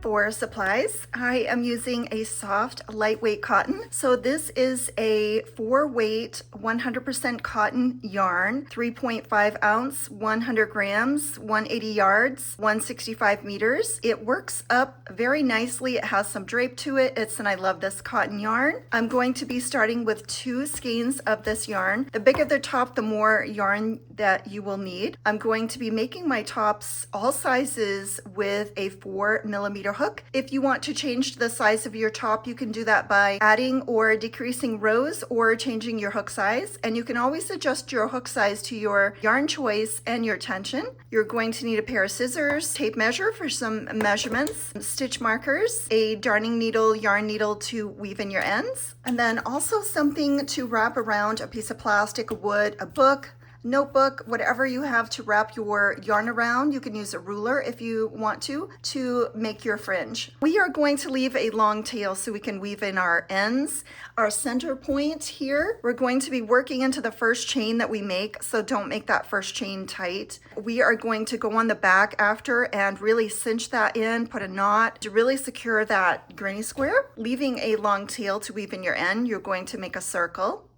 for supplies, I am using a soft, lightweight cotton. So this is a 4-weight, 100% cotton yarn, 3.5 ounce, 100 grams, 180 yards, 165 meters. It works up very nicely. It has some drape to it. And I love this cotton yarn. I'm going to be starting with 2 skeins of this yarn. The bigger the top, the more yarn that you will need. I'm going to be making my tops all sizes with a 4mm hook. If you want to change the size of your top, you can do that by adding or decreasing rows or changing your hook size. And you can always adjust your hook size to your yarn choice and your tension. You're going to need a pair of scissors, tape measure for some measurements, stitch markers, a darning needle, yarn needle to weave in your ends, and then also something to wrap around a piece of plastic, wood, a book, notebook, whatever you have to wrap your yarn around. You can use a ruler if you want to make your fringe. We are going to leave a long tail so we can weave in our ends. Our center point here, we're going to be working into the first chain that we make, so don't make that first chain tight. We are going to go on the back after and really cinch that in, put a knot to really secure that granny square. Leaving a long tail to weave in your end, you're going to make a circle,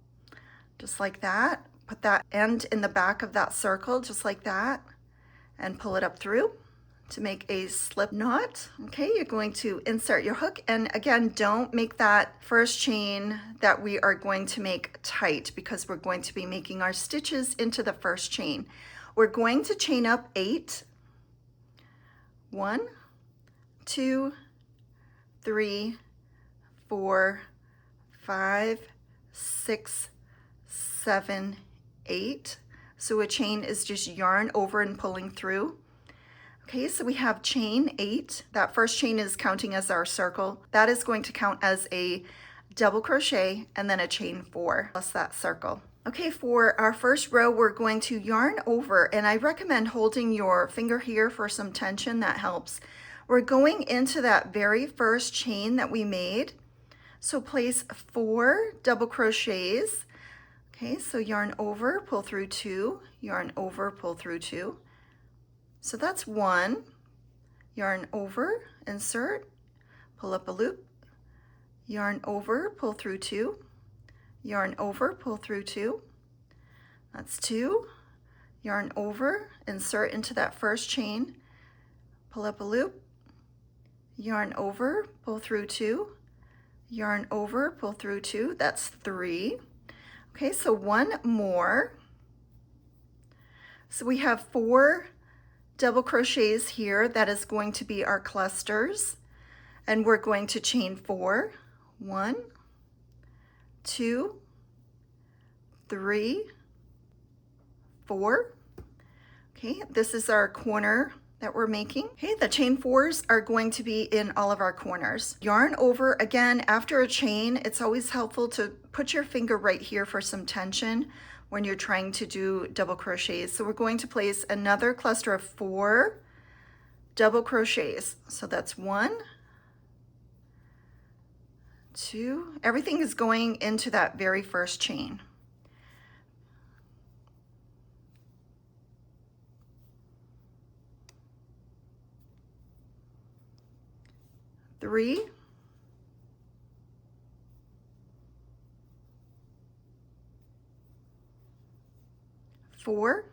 just like that. Put that end in the back of that circle, just like that, and pull it up through to make a slip knot. Okay, you're going to insert your hook, and again, don't make that first chain that we are going to make tight because we're going to be making our stitches into the first chain. We're going to chain up 8. 1, 2, 3, 4, 5, 6, 7, 8. So a chain is just yarn over and pulling through. Okay, so we have chain 8. That first chain is counting as our circle. That is going to count as a double crochet and then a chain 4 plus that circle. Okay, for our first row, we're going to yarn over, and I recommend holding your finger here for some tension. That helps. We're going into that very first chain that we made. So place 4 double crochets. Okay, so yarn over, pull through 2, yarn over, pull through 2. So that's 1. Yarn over, insert, pull up a loop, yarn over, pull through 2, yarn over, pull through 2. That's 2. Yarn over, insert into that first chain, pull up a loop, yarn over, pull through 2, yarn over, pull through 2. That's 3. Okay, so 1 more. So we have 4 double crochets here. That is going to be our clusters. And we're going to chain 4. 1, 2, 3, 4. Okay, this is our corner that we're making. Okay, the chain 4s are going to be in all of our corners. Yarn over, again, after a chain, it's always helpful to put your finger right here for some tension when you're trying to do double crochets. So we're going to place another cluster of 4 double crochets. So that's 1, 2, everything is going into that very first chain. 3, 4.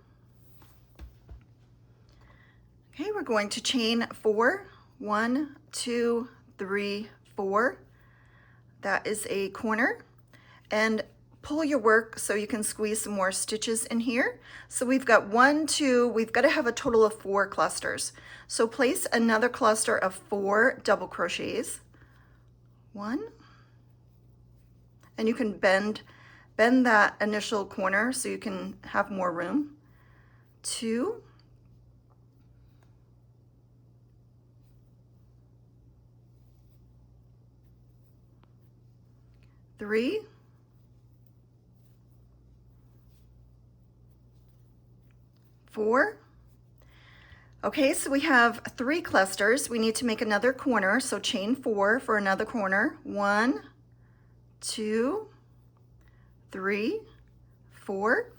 Okay, we're going to chain 4. 1, 2, 3, 4. That is a corner. And pull your work so you can squeeze some more stitches in here. So we've got 1, 2, we've got to have a total of 4 clusters. So place another cluster of 4 double crochets. 1, and you can bend that initial corner so you can have more room. 2, 3, 4. Okay, so we have 3 clusters. We need to make another corner, so chain 4 for another corner. 1, 2, 3, 4.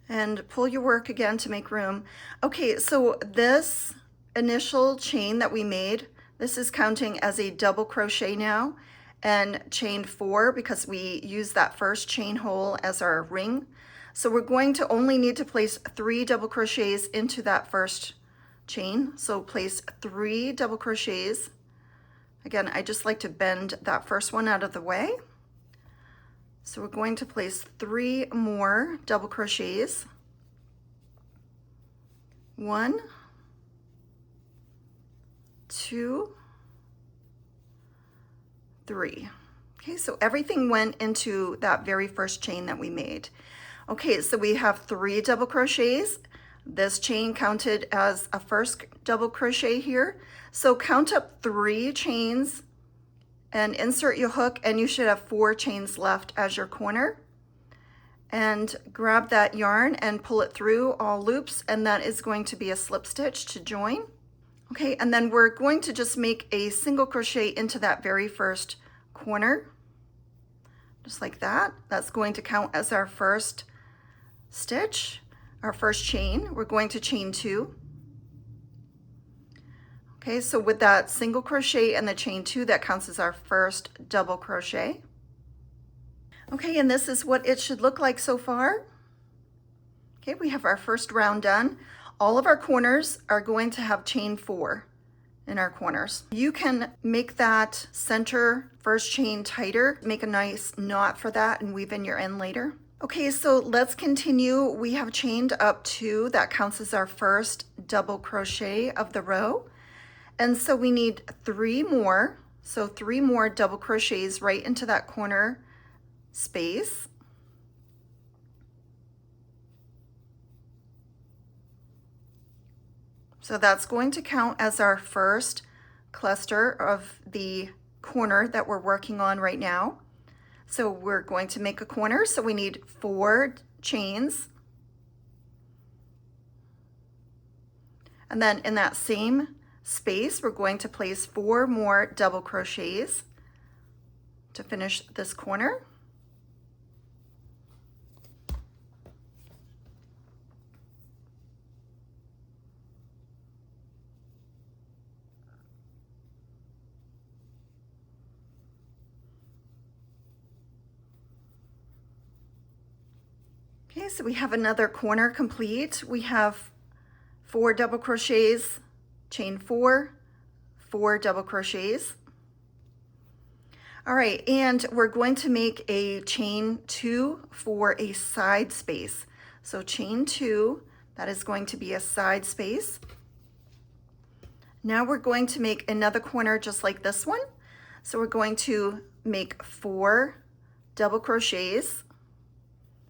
and pull your work again to make room. Okay, so this initial chain that we made, this is counting as a double crochet now, and chain 4 because we used that first chain hole as our ring. So we're going to only need to place 3 double crochets into that first chain. So place 3 double crochets. Again, I just like to bend that first one out of the way. So we're going to place 3 more double crochets. 1, 2, 3. Okay, so everything went into that very first chain that we made. Okay, so we have 3 double crochets. This chain counted as a first double crochet here. So count up 3 chains and insert your hook, and you should have 4 chains left as your corner. And grab that yarn and pull it through all loops, and that is going to be a slip stitch to join. Okay, and then we're going to just make a single crochet into that very first corner, just like that. That's going to count as our first stitch, our first chain. We're going to chain 2. Okay, so with that single crochet and the chain 2, that counts as our first double crochet. Okay, and this is what it should look like so far. Okay, we have our first round done. All of our corners are going to have chain 4 in our corners. You can make that center first chain tighter, make a nice knot for that and weave in your end later. Okay, so let's continue. We have chained up 2, that counts as our first double crochet of the row. And so we need 3 more. So 3 more double crochets right into that corner space. So that's going to count as our first cluster of the corner that we're working on right now. So we're going to make a corner, so we need 4 chains. And then in that same space, we're going to place 4 more double crochets to finish this corner. Okay, so we have another corner complete. We have 4 double crochets, chain 4, 4 double crochets. All right, and we're going to make a chain 2 for a side space. So chain 2, that is going to be a side space. Now we're going to make another corner just like this one. So we're going to make 4 double crochets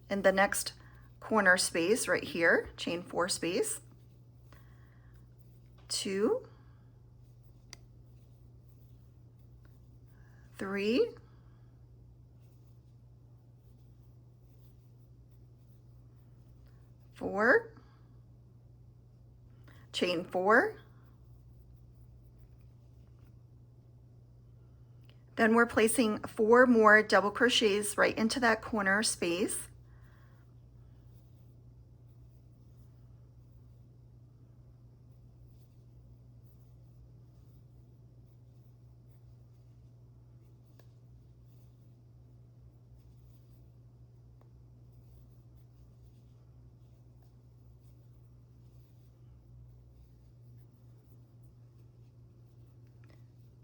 in the next corner space right here, chain 4 space. 2, 3, 4, chain 4. Then we're placing 4 more double crochets right into that corner space.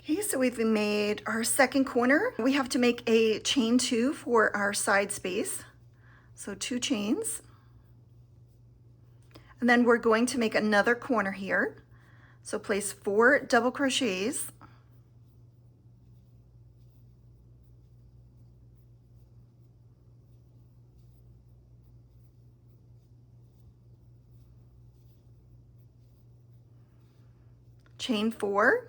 Okay, so we've made our second corner. We have to make a chain 2 for our side space. So 2 chains. And then we're going to make another corner here. So place 4 double crochets. Chain 4.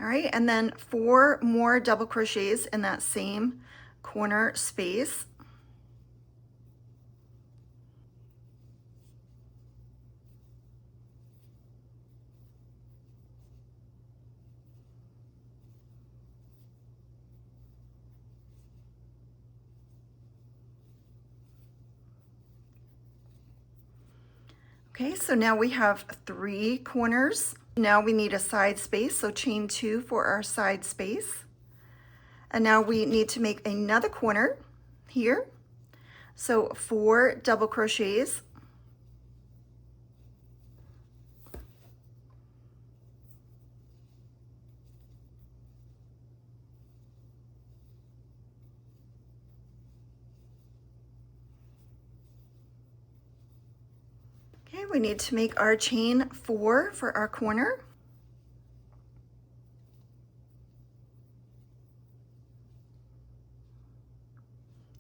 All right, and then 4 more double crochets in that same corner space. Okay, so now we have 3 corners. Now we need a side space, so chain 2 for our side space. And now we need to make another corner here. So 4 double crochets. Okay, we need to make our chain 4 for our corner.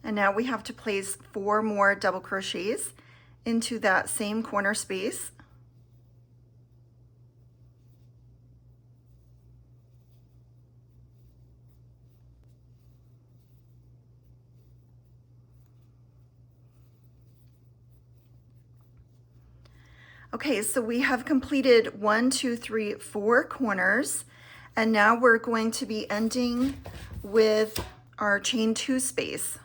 And now we have to place 4 more double crochets into that same corner space. Okay, so we have completed 1, 2, 3, 4 corners, and now we're going to be ending with our chain 2 space.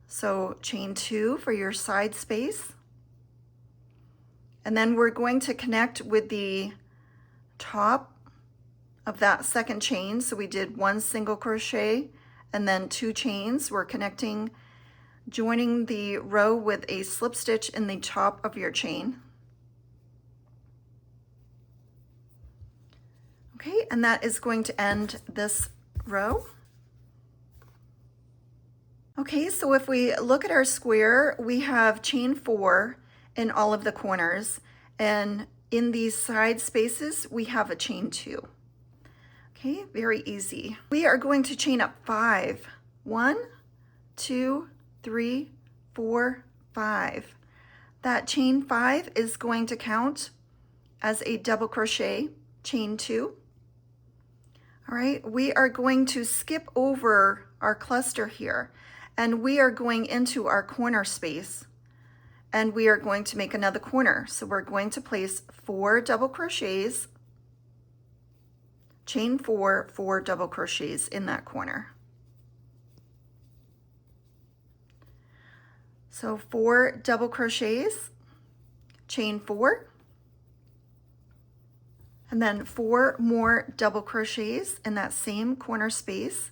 So chain 2 for your side space, and then we're going to connect with the top of that second chain. So we did 1 single crochet and then 2 chains. We're connecting, joining the row with a slip stitch in the top of your chain. Okay, and that is going to end this row. Okay, so if we look at our square, we have chain 4 in all of the corners, and in these side spaces, we have a chain 2. Okay, very easy. We are going to chain up 5. 1, 2, 3, 4, 5. That chain 5 is going to count as a double crochet, chain 2. All right, we are going to skip over our cluster here, and we are going into our corner space, and we are going to make another corner. So we're going to place 4 double crochets, chain 4, 4 double crochets in that corner. So 4 double crochets, chain 4, and then 4 more double crochets in that same corner space.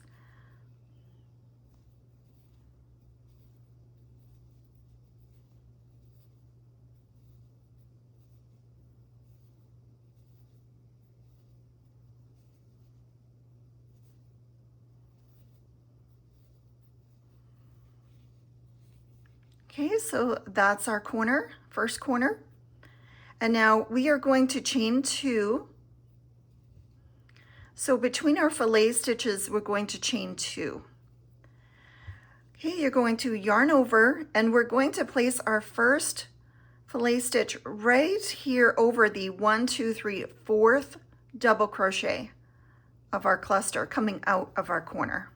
Okay, so that's our corner, first corner. And now we are going to chain 2. So between our fillet stitches, we're going to chain 2. Okay, you're going to yarn over, and we're going to place our first fillet stitch right here over the 1, 2, 3, 4th double crochet of our cluster coming out of our corner.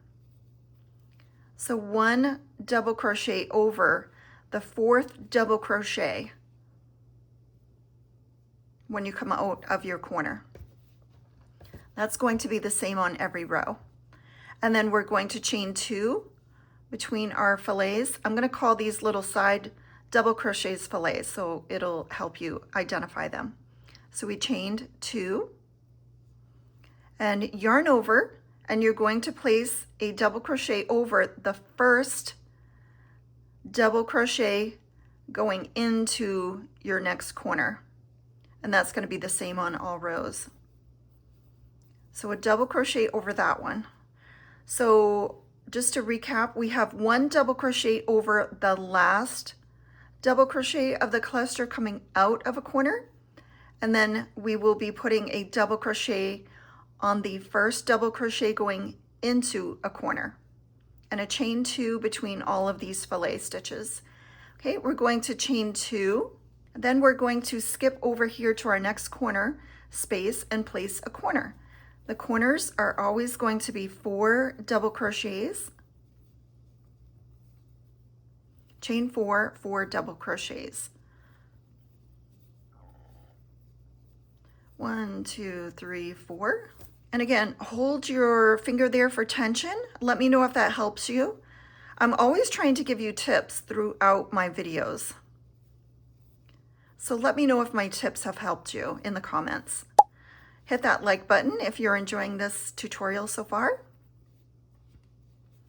So 1 double crochet over the 4th double crochet when you come out of your corner. That's going to be the same on every row. And then we're going to chain 2 between our fillets. I'm going to call these little side double crochets fillets, so it'll help you identify them. So we chained 2 and yarn over, and you're going to place a double crochet over the first double crochet going into your next corner. And that's going to be the same on all rows. So a double crochet over that one. So just to recap, we have 1 double crochet over the last double crochet of the cluster coming out of a corner, and then we will be putting a double crochet on the first double crochet going into a corner, and a chain 2 between all of these fillet stitches. Okay, we're going to chain 2, then we're going to skip over here to our next corner space and place a corner. The corners are always going to be 4 double crochets, chain 4, 4 double crochets. 1, 2, 3, 4. And again, hold your finger there for tension. Let me know if that helps you. I'm always trying to give you tips throughout my videos. So let me know if my tips have helped you in the comments. Hit that like button if you're enjoying this tutorial so far.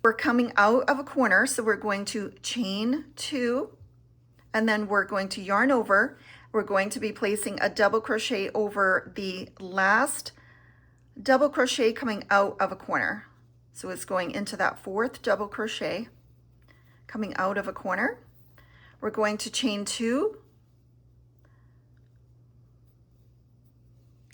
We're coming out of a corner, so we're going to chain 2, and then we're going to yarn over. We're going to be placing a double crochet over the last double crochet coming out of a corner. So it's going into that 4th double crochet coming out of a corner. We're going to chain 2,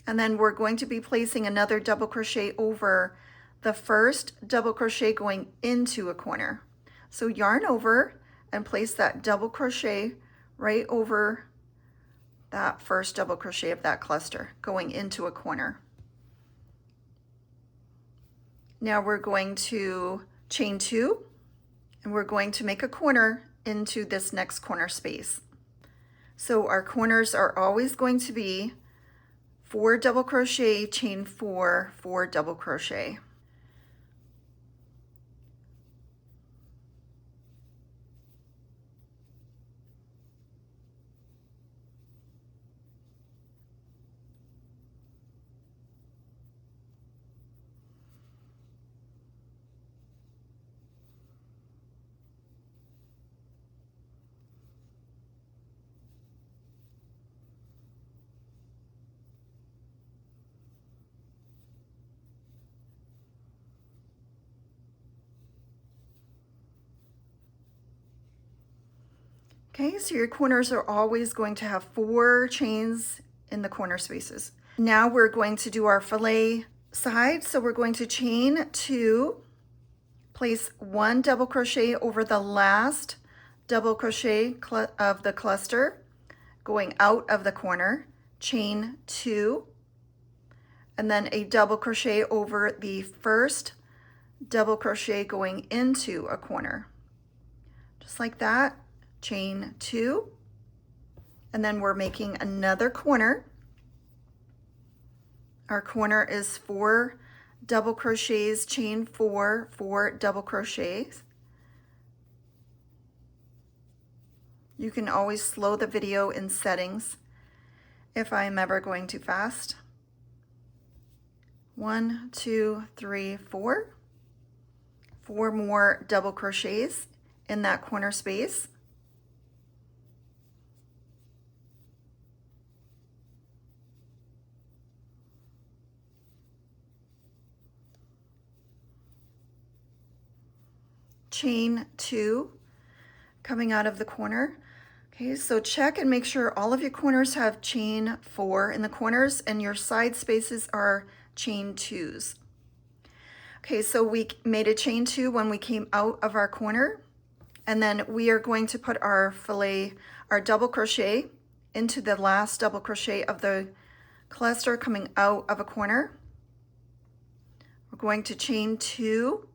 and then we're going to be placing another double crochet over the first double crochet going into a corner. So yarn over and place that double crochet right over that first double crochet of that cluster going into a corner. Now we're going to chain 2, and we're going to make a corner into this next corner space. So our corners are always going to be 4 double crochet, chain 4, 4 double crochet. Okay, so your corners are always going to have 4 chains in the corner spaces. Now we're going to do our fillet side. So we're going to chain 2, place 1 double crochet over the last double crochet of the cluster going out of the corner, chain 2, and then a double crochet over the first double crochet going into a corner. Just like that. Chain 2, and then we're making another corner. Our corner is 4 double crochets, chain 4, 4 double crochets. You can always slow the video in settings if I'm ever going too fast. 1, 2, 3, 4. 4 more double crochets in that corner space. Chain 2 coming out of the corner. Okay, so check and make sure all of your corners have chain 4 in the corners and your side spaces are chain 2s. Okay, so we made a chain 2 when we came out of our corner, and then we are going to put our fillet, our double crochet into the last double crochet of the cluster coming out of a corner. We're going to chain 2,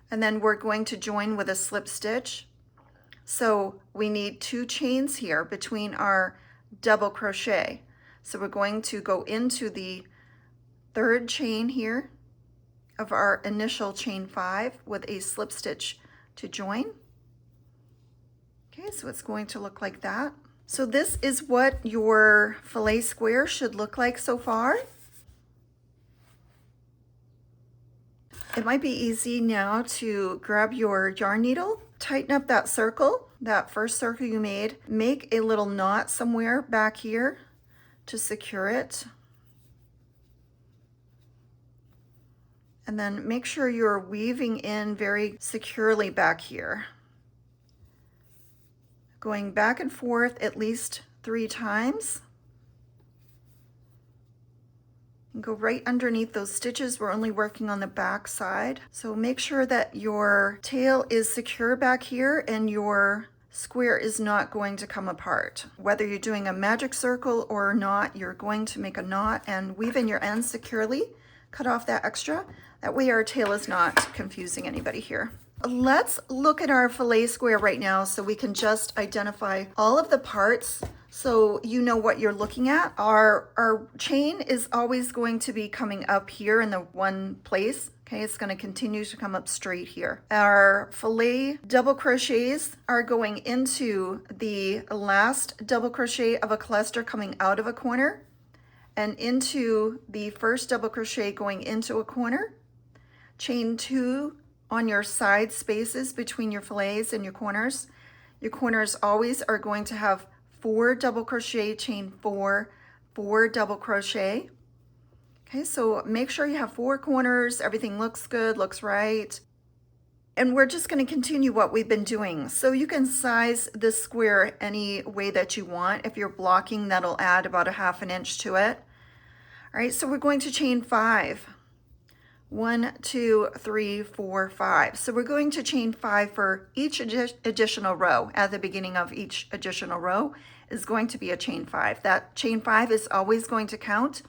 and then we're going to join with a slip stitch. So we need 2 chains here between our double crochet. So we're going to go into the 3rd chain here of our initial chain 5 with a slip stitch to join. Okay, so it's going to look like that. So this is what your fillet square should look like so far. It might be easy now to grab your yarn needle, tighten up that circle, that first circle you made, make a little knot somewhere back here to secure it. And then make sure you're weaving in very securely back here. Going back and forth at least 3 times. And go right underneath those stitches. We're only working on the back side. So make sure that your tail is secure back here and your square is not going to come apart. Whether you're doing a magic circle or not, you're going to make a knot and weave in your ends securely. Cut off that extra. That way our tail is not confusing anybody here. Let's look at our fillet square right now so we can just identify all of the parts so you know what you're looking at. Our chain is always going to be coming up here in the one place Okay, it's going to continue to come up straight here. Our filet double crochets are going into the last double crochet of a cluster coming out of a corner and into the first double crochet going into a corner. Chain 2 on your side spaces between your fillets and your corners. Your corners always are going to have 4 double crochet, chain 4, 4 double crochet. Okay, so make sure you have 4 corners, everything looks good, looks right. And we're just going to continue what we've been doing. So you can size this square any way that you want. If you're blocking, that'll add about 1/2 inch to it. All right, so we're going to chain 5. 1, 2, 3, 4, 5. So we're going to chain 5 for each additional row. At the beginning of each additional row is going to be a chain 5. That chain 5 is always going to count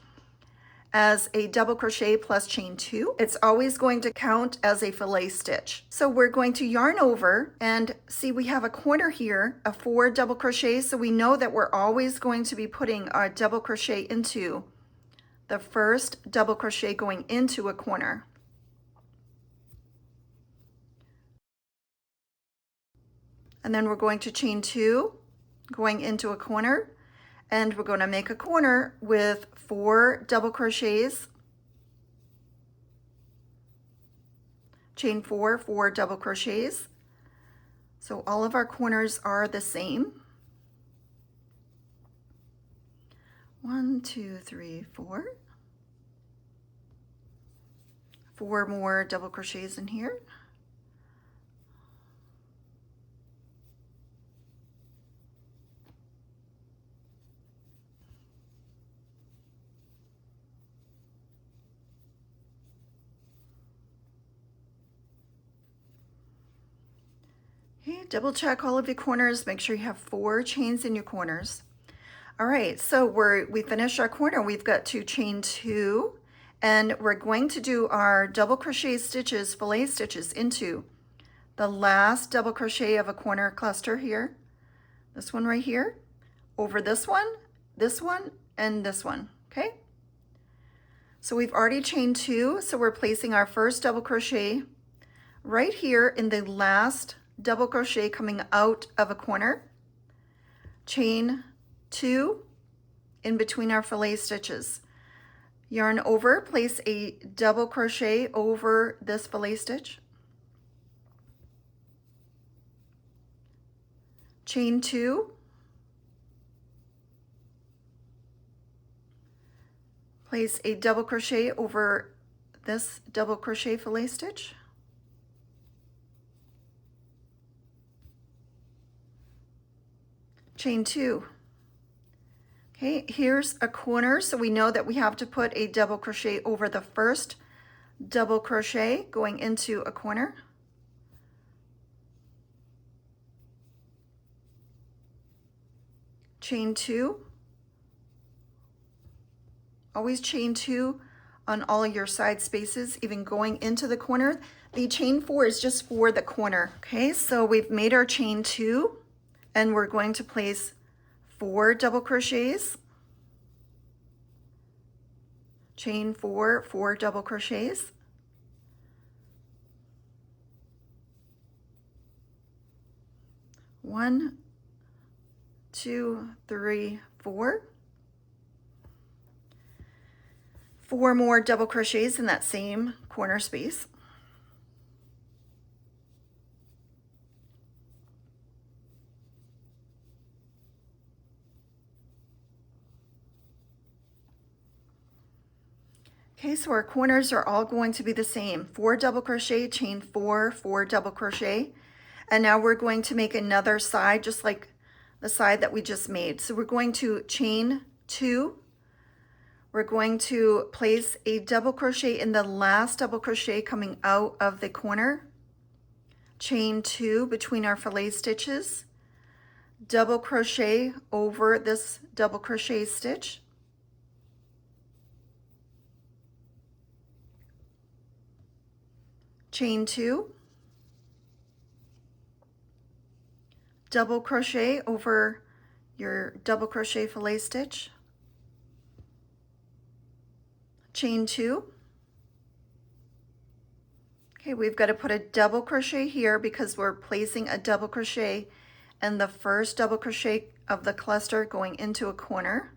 as a double crochet plus chain 2. It's always going to count as a fillet stitch. So we're going to yarn over and see we have a corner here of 4 double crochets. So we know that we're always going to be putting our double crochet into the first double crochet going into a corner. And then we're going to chain 2 going into a corner. And we're going to make a corner with 4 double crochets, chain 4, 4 double crochets. So all of our corners are the same. 1, 2, 3, 4. 4 more double crochets in here. Okay, double check all of your corners. Make sure you have 4 chains in your corners. All right, so we finished our corner. We've got to chain 2, and we're going to do our double crochet stitches, fillet stitches into the last double crochet of a corner cluster here. This one right here, over this one, and this one, okay? So we've already chained 2, so we're placing our first double crochet right here in the last double crochet coming out of a corner. Chain 2 in between our fillet stitches. Yarn over, place a double crochet over this fillet stitch. Chain 2. Place a double crochet over this double crochet fillet stitch. Chain 2. Okay, here's a corner, so we know that we have to put a double crochet over the first double crochet going into a corner. Chain 2. Always chain 2 on all of your side spaces, even going into the corner. The chain 4 is just for the corner. Okay, so we've made our chain 2. And we're going to place 4 double crochets, chain 4, 4 double crochets, one, 2, 3, 4. 4 more double crochets in that same corner space. Okay, so our corners are all going to be the same. 4 double crochet, chain 4, 4 double crochet. And now we're going to make another side just like the side that we just made. So we're going to chain 2. We're going to place a double crochet in the last double crochet coming out of the corner. Chain 2 between our fillet stitches. Double crochet over this double crochet stitch. Chain 2, double crochet over your double crochet fillet stitch, chain 2, Okay, we've got to put a double crochet here because we're placing a double crochet and the first double crochet of the cluster going into a corner.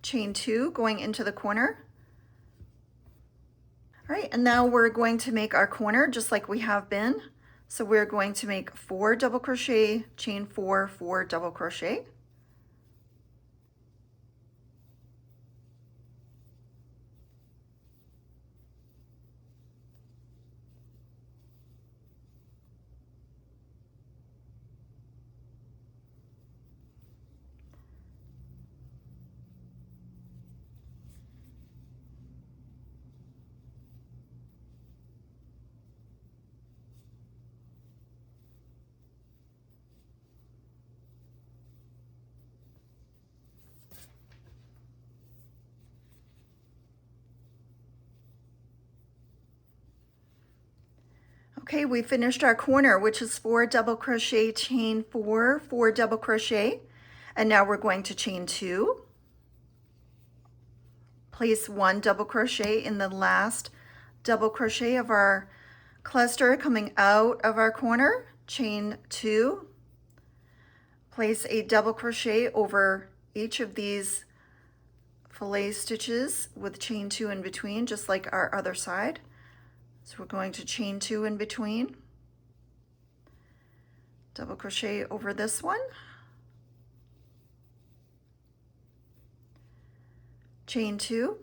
Chain 2 going into the corner. All right, and now we're going to make our corner just like we have been. So we're going to make 4 double crochet, chain 4, 4 double crochet. Okay, we finished our corner, which is 4 double crochet, chain 4, 4 double crochet, and now we're going to chain 2. Place 1 double crochet in the last double crochet of our cluster coming out of our corner, chain 2. Place a double crochet over each of these fillet stitches with chain 2 in between, just like our other side. So we're going to chain 2 in between, double crochet over this one, chain 2,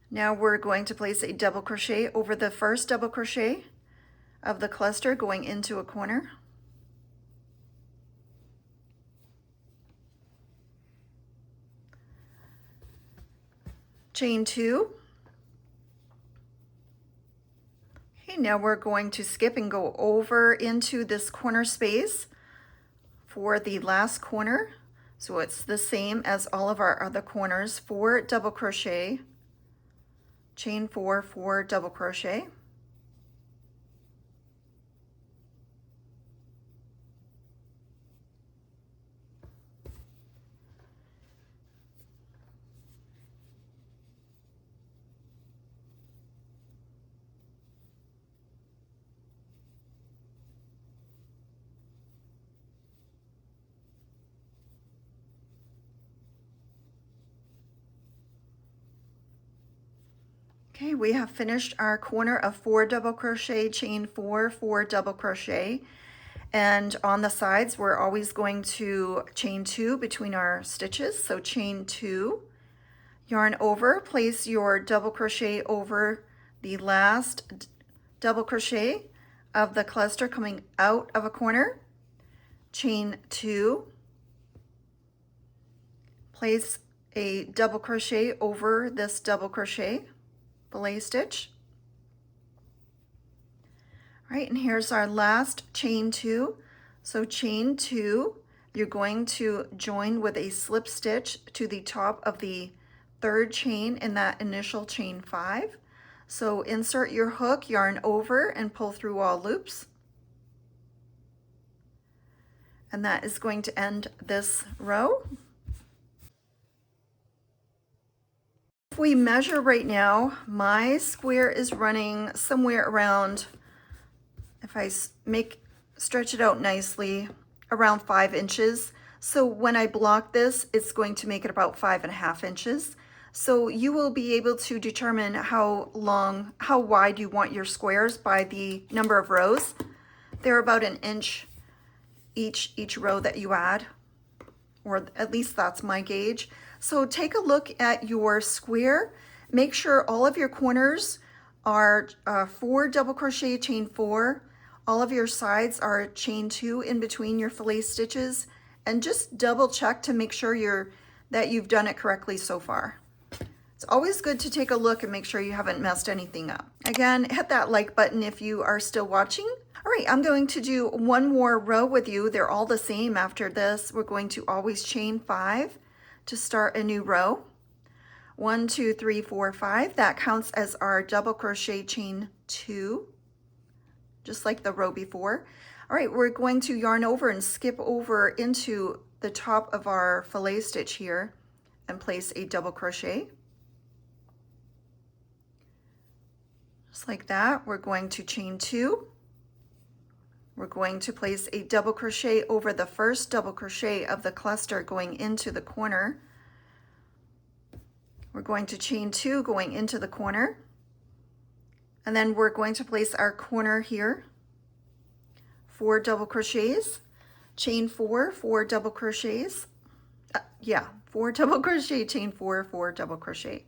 now we're going to place a double crochet over the first double crochet of the cluster going into a corner, chain 2. Okay, now we're going to skip and go over into this corner space for the last corner. So it's the same as all of our other corners, 4 double crochet, chain 4, 4 double crochet. Okay, we have finished our corner of 4 double crochet, chain 4, 4 double crochet, and on the sides we're always going to chain 2 between our stitches. So chain 2, yarn over, place your double crochet over the last double crochet of the cluster coming out of a corner, chain 2, place a double crochet over this double crochet fillet stitch. All right, and here's our last chain 2. So chain 2, you're going to join with a slip stitch to the top of the 3rd chain in that initial chain 5. So insert your hook, yarn over, and pull through all loops. And that is going to end this row. If we measure right now, my square is running somewhere around, if I stretch it out nicely, around 5 inches. So when I block this, it's going to make it about 5.5 inches. So you will be able to determine how wide you want your squares by the number of rows. They're about an inch each row that you add, or at least that's my gauge. So take a look at your square. Make sure all of your corners are 4 double crochet, chain 4. All of your sides are chain 2 in between your fillet stitches, and just double check to make sure that you've done it correctly so far. It's always good to take a look and make sure you haven't messed anything up. Again, hit that like button if you are still watching. All right, I'm going to do one more row with you. They're all the same after this. We're going to always chain 5 to start a new row. 1, 2, 3, 4, 5. That counts as our double crochet, chain 2, just like the row before. All right, we're going to yarn over and skip over into the top of our fillet stitch here and place a double crochet. Just like that, we're going to chain 2. We're going to place a double crochet over the first double crochet of the cluster going into the corner. We're going to chain 2 going into the corner. And then we're going to place our corner here. 4 double crochets, chain 4, 4 double crochets. 4 double crochet, chain 4, 4 double crochet.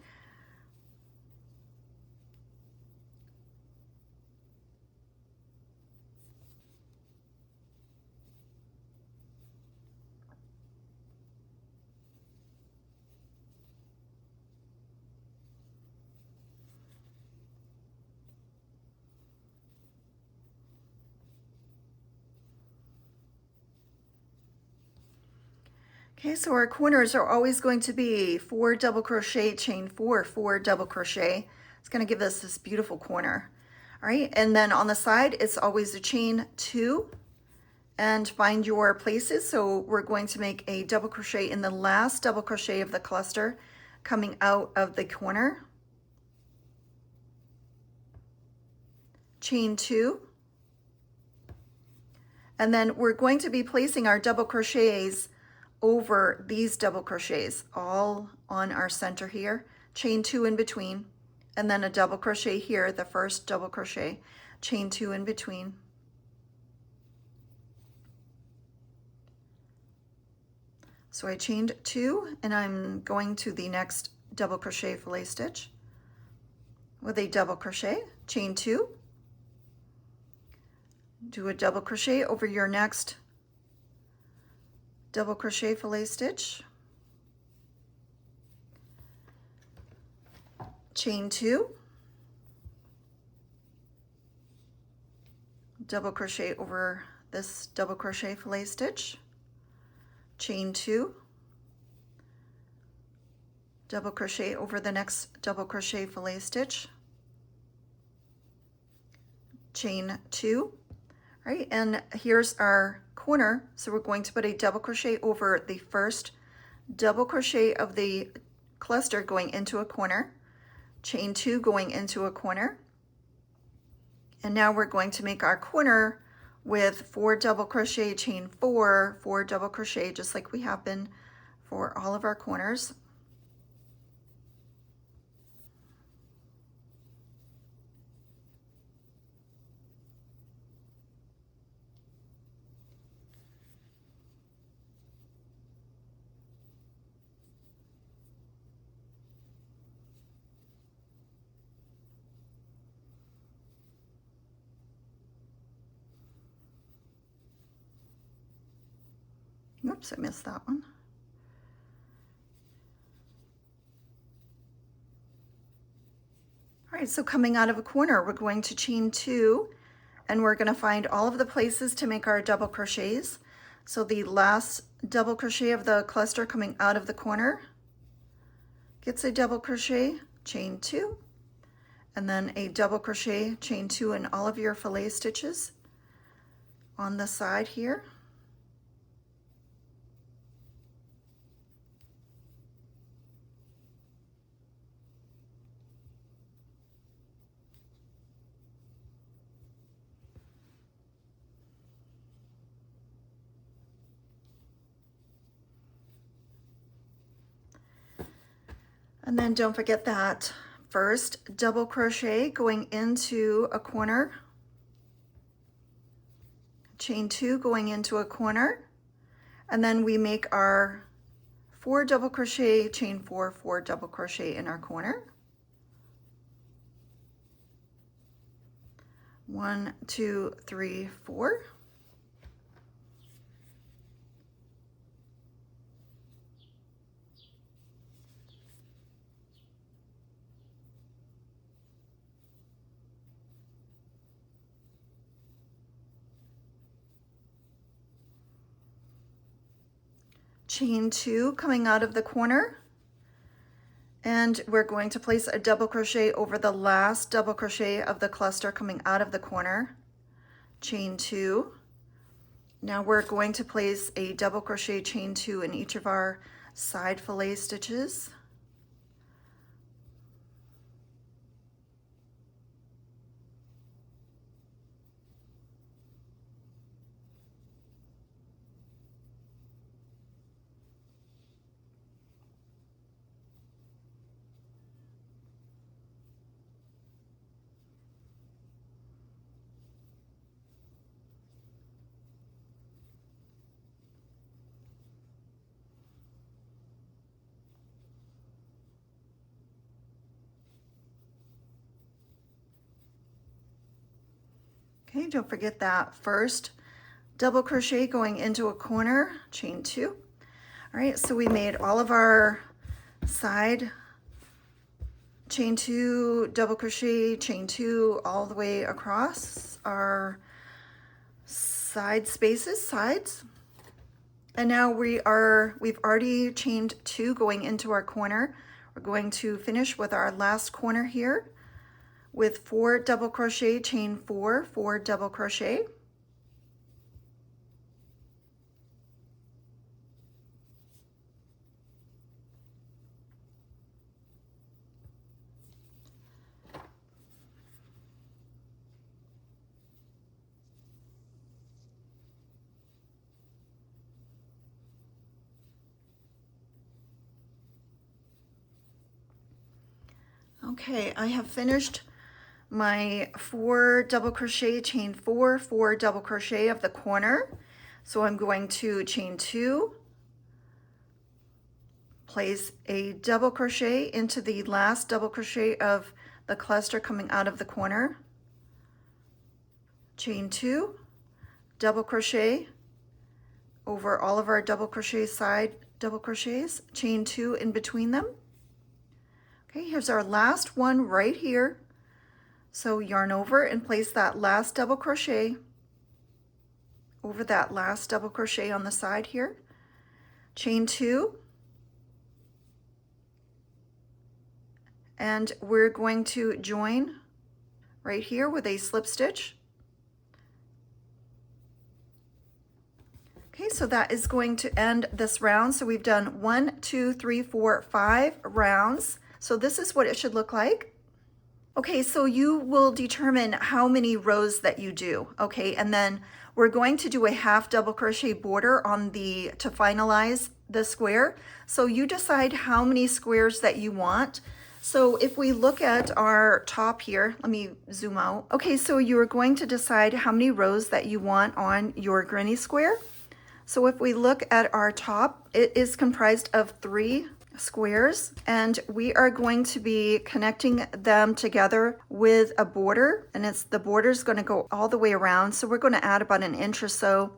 Okay, so our corners are always going to be 4 double crochet, chain 4, 4 double crochet. It's going to give us this beautiful corner. All right, and then on the side, it's always a chain 2 and find your places. So we're going to make a double crochet in the last double crochet of the cluster coming out of the corner. Chain 2. And then we're going to be placing our double crochets over these double crochets all on our center here, chain 2 in between, and then a double crochet here, the first double crochet, chain 2 in between. So I chained 2 and I'm going to the next double crochet fillet stitch with a double crochet, chain 2, do a double crochet over your next double crochet fillet stitch, chain 2, double crochet over this double crochet fillet stitch, chain 2, double crochet over the next double crochet fillet stitch, chain 2. All right, and here's our corner. So we're going to put a double crochet over the first double crochet of the cluster going into a corner, chain 2 going into a corner, and now we're going to make our corner with 4 double crochet, chain 4, 4 double crochet, just like we have been for all of our corners. Oops, I missed that one. All right, so coming out of a corner, we're going to chain 2 and we're going to find all of the places to make our double crochets. So the last double crochet of the cluster coming out of the corner gets a double crochet, chain 2, and then a double crochet, chain 2 in all of your fillet stitches on the side here. And then don't forget that first double crochet going into a corner, chain 2 going into a corner, and then we make our 4 double crochet, chain 4, 4 double crochet in our corner. 1, 2, 3, 4. Chain 2 coming out of the corner, and we're going to place a double crochet over the last double crochet of the cluster coming out of the corner, chain 2. Now we're going to place a double crochet chain 2 in each of our side fillet stitches. Okay, don't forget that first double crochet going into a corner, chain 2. All right, so we made all of our side chain 2, double crochet, chain 2 all the way across our side spaces, sides. And now we've already chained 2 going into our corner. We're going to finish with our last corner here with 4 double crochet, chain 4, 4 double crochet. Okay, I have finished my 4 double crochet, chain 4, 4 double crochet of the corner. So I'm going to chain 2, place a double crochet into the last double crochet of the cluster coming out of the corner, chain 2, double crochet over all of our double crochet side double crochets, chain 2 in between them. Okay, here's our last one right here. So yarn over and place that last double crochet over that last double crochet on the side here, chain 2, and we're going to join right here with a slip stitch. Okay, so that is going to end this round. So we've done 1, 2, 3, 4, 5 rounds. So this is what it should look like. Okay, so you will determine how many rows that you do, okay? And then we're going to do a half double crochet border on to finalize the square. So you decide how many squares that you want. So if we look at our top here, let me zoom out. Okay, so you're going to decide how many rows that you want on your granny square. So if we look at our top, it is comprised of 3 squares, and we are going to be connecting them together with a border, and the border is going to go all the way around. So we're going to add about 1 inch or so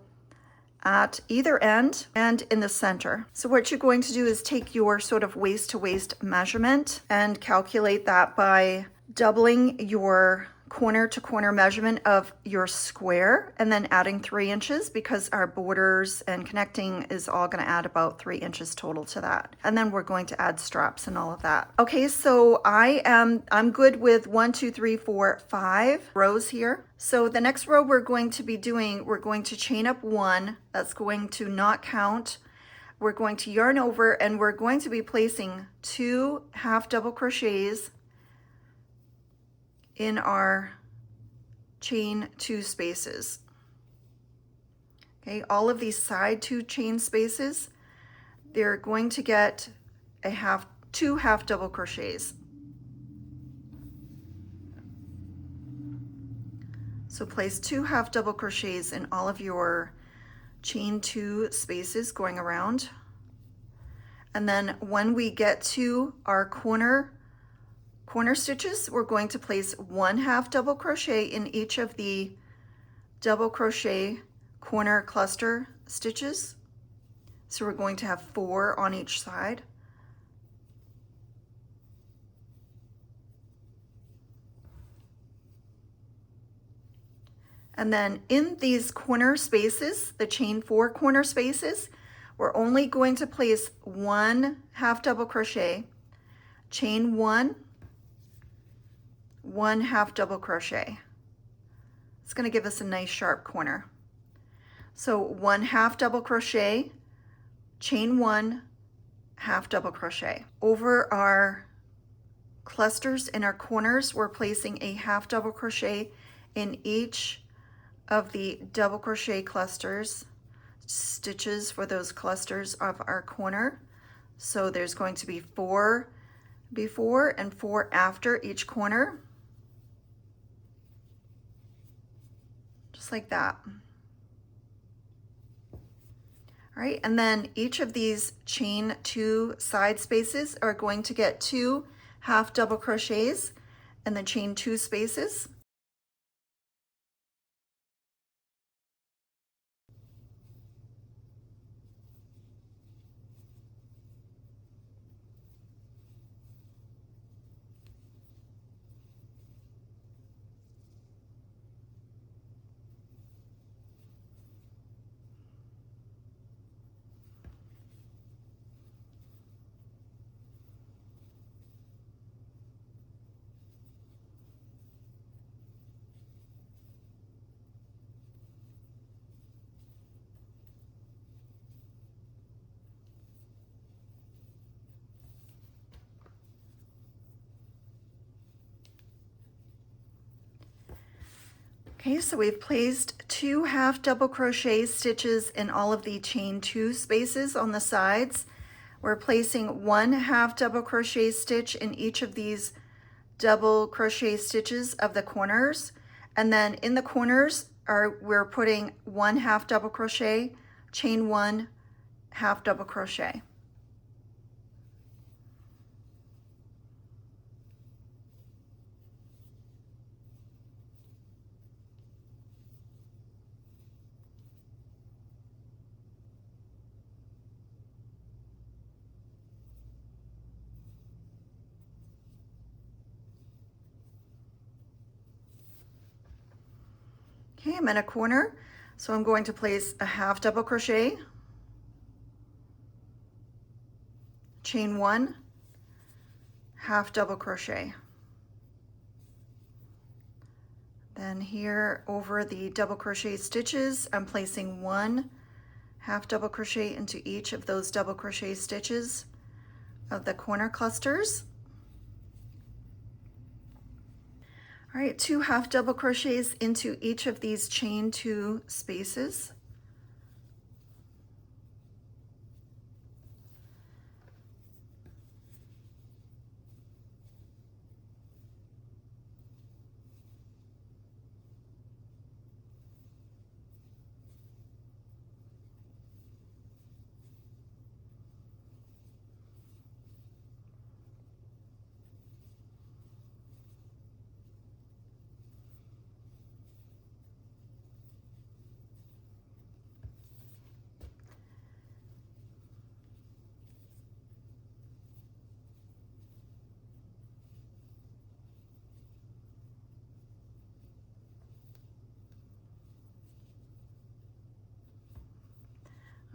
at either end and in the center. So what you're going to do is take your sort of waist to waist measurement and calculate that by doubling your corner to corner measurement of your square and then adding 3 inches, because our borders and connecting is all going to add about 3 inches total to that. And then we're going to add straps and all of that. Okay, so I'm good with 1, 2, 3, 4, 5 rows here. So the next row we're going to be doing, we're going to chain up 1. That's going to not count. We're going to yarn over, and we're going to be placing 2 half double crochets in our chain 2 spaces. Okay, all of these side 2 chain spaces, they're going to get 2 half double crochets. So place 2 half double crochets in all of your chain 2 spaces going around. And then when we get to our corner stitches, we're going to place 1 half double crochet in each of the double crochet corner cluster stitches. So we're going to have 4 on each side. And then in these corner spaces, the chain 4 corner spaces, we're only going to place 1 half double crochet, chain 1, 1 half double crochet. It's going to give us a nice sharp corner. So 1 half double crochet, chain 1, half double crochet. Over our clusters in our corners, we're placing a half double crochet in each of the double crochet clusters, stitches for those clusters of our corner. So there's going to be 4 before and 4 after each corner, just like that. All right, and then each of these chain 2 side spaces are going to get 2 half double crochets and then chain 2 spaces. Okay, so we've placed 2 half double crochet stitches in all of the chain 2 spaces on the sides. We're placing 1 half double crochet stitch in each of these double crochet stitches of the corners, and then in the corners we're putting 1 half double crochet, chain 1, half double crochet. Okay, I'm in a corner, so I'm going to place a half double crochet, chain 1, half double crochet. Then here over the double crochet stitches, I'm placing 1 half double crochet into each of those double crochet stitches of the corner clusters. All right, 2 half double crochets into each of these chain 2 spaces.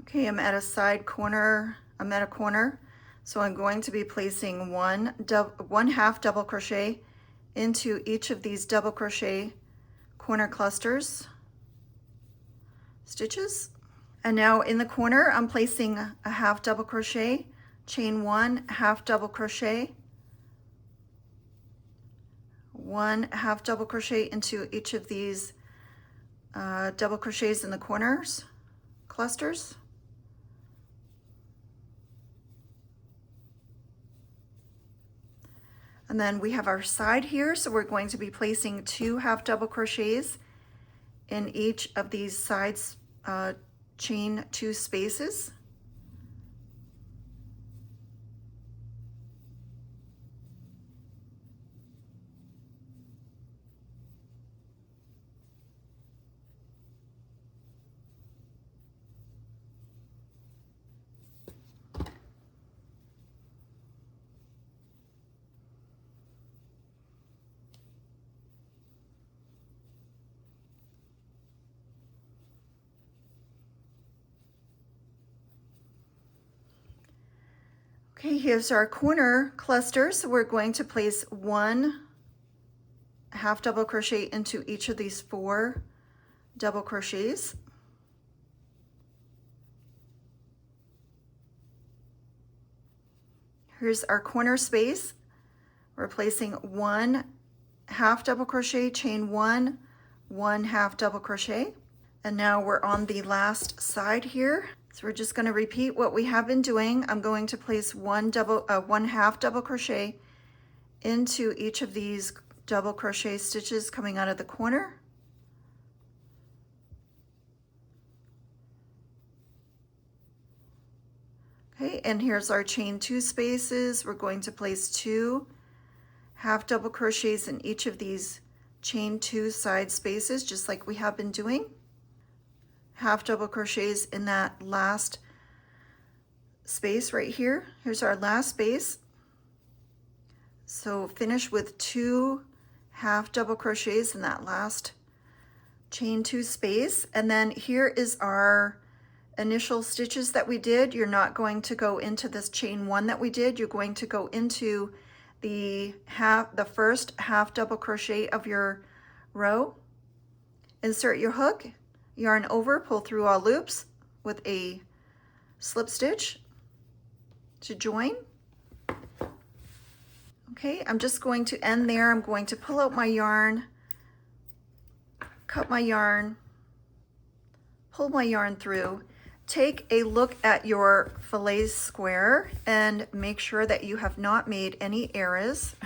Okay, I'm at a side corner, I'm at a corner, so I'm going to be placing 1 half double crochet into each of these double crochet corner clusters stitches. And now in the corner, I'm placing a half double crochet, chain 1, half double crochet, 1 half double crochet into each of these double crochets in the corners clusters. And then we have our side here, so we're going to be placing 2 half double crochets in each of these sides chain 2 spaces. Okay, here's our corner cluster. So we're going to place 1 half double crochet into each of these 4 double crochets. Here's our corner space. We're placing 1 half double crochet, chain 1, 1 half double crochet. And now we're on the last side here. So we're just going to repeat what we have been doing. I'm going to place 1 half double crochet into each of these double crochet stitches coming out of the corner. Okay, and here's our chain 2 spaces. We're going to place 2 half double crochets in each of these chain 2 side spaces, just like we have been doing. Half double crochets in that last space right here. Here's our last space. So finish with 2 half double crochets in that last chain 2 space. And then here is our initial stitches that we did. You're not going to go into this chain 1 that we did. You're going to go into the first half double crochet of your row. Insert your hook, yarn over, pull through all loops with a slip stitch to join. Okay, I'm just going to end there. I'm going to pull out my yarn, cut my yarn, pull my yarn through. Take a look at your fillet square and make sure that you have not made any errors.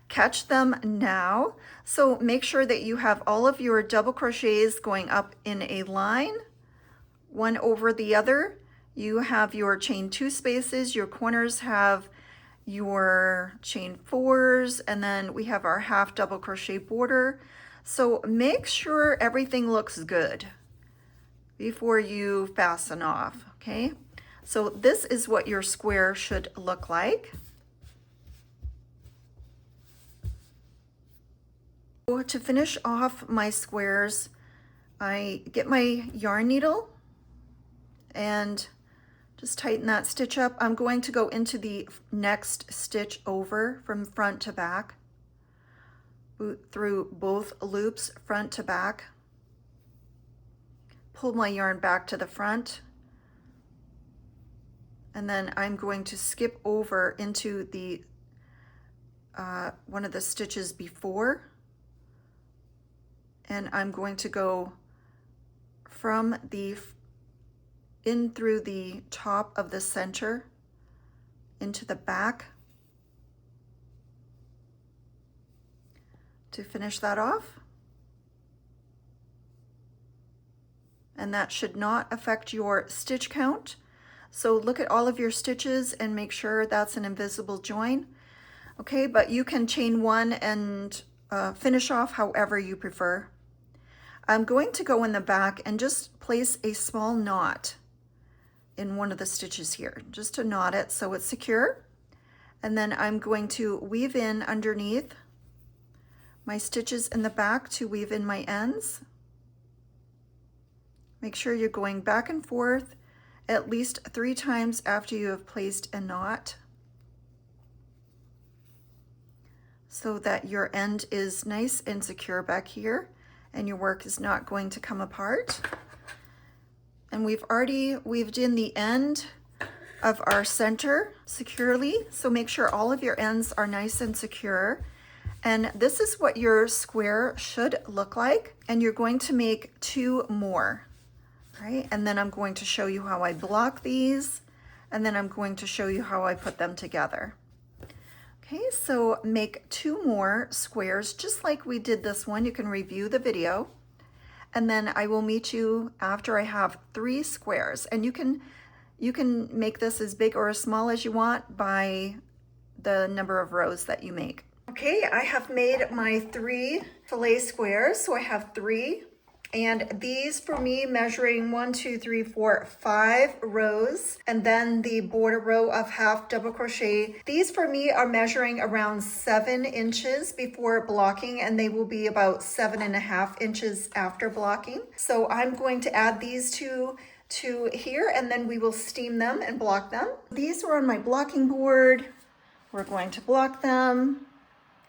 Catch them now. So make sure that you have all of your double crochets going up in a line, one over the other. You have your chain 2 spaces, your corners have your chain 4s, and then we have our half double crochet border. So make sure everything looks good before you fasten off, okay? So this is what your square should look like. So to finish off my squares, I get my yarn needle and just tighten that stitch up. I'm going to go into the next stitch over from front to back, through both loops, front to back. Pull my yarn back to the front, and then I'm going to skip over into the one of the stitches before, and I'm going to go from the in through the top of the center into the back to finish that off. And that should not affect your stitch count. So look at all of your stitches and make sure that's an invisible join. Okay, but you can chain 1 and finish off however you prefer. I'm going to go in the back and just place a small knot in one of the stitches here, just to knot it so it's secure. And then I'm going to weave in underneath my stitches in the back to weave in my ends. Make sure you're going back and forth at least 3 times after you have placed a knot, so that your end is nice and secure back here and your work is not going to come apart. And we've already weaved in the end of our center securely, so make sure all of your ends are nice and secure. And this is what your square should look like, and you're going to make 2 more. Right, and then I'm going to show you how I block these, and then I'm going to show you how I put them together. Okay, so make 2 more squares just like we did this one. You can review the video, and then I will meet you after I have 3 squares, and you can make this as big or as small as you want by the number of rows that you make. Okay, I have made my 3 fillet squares, so I have 3. And these for me measuring 1, 2, 3, 4, 5 rows, and then the border row of half double crochet. These for me are measuring around 7 inches before blocking, and they will be about 7.5 inches after blocking. So I'm going to add these two to here, and then we will steam them and block them. These are on my blocking board. We're going to block them.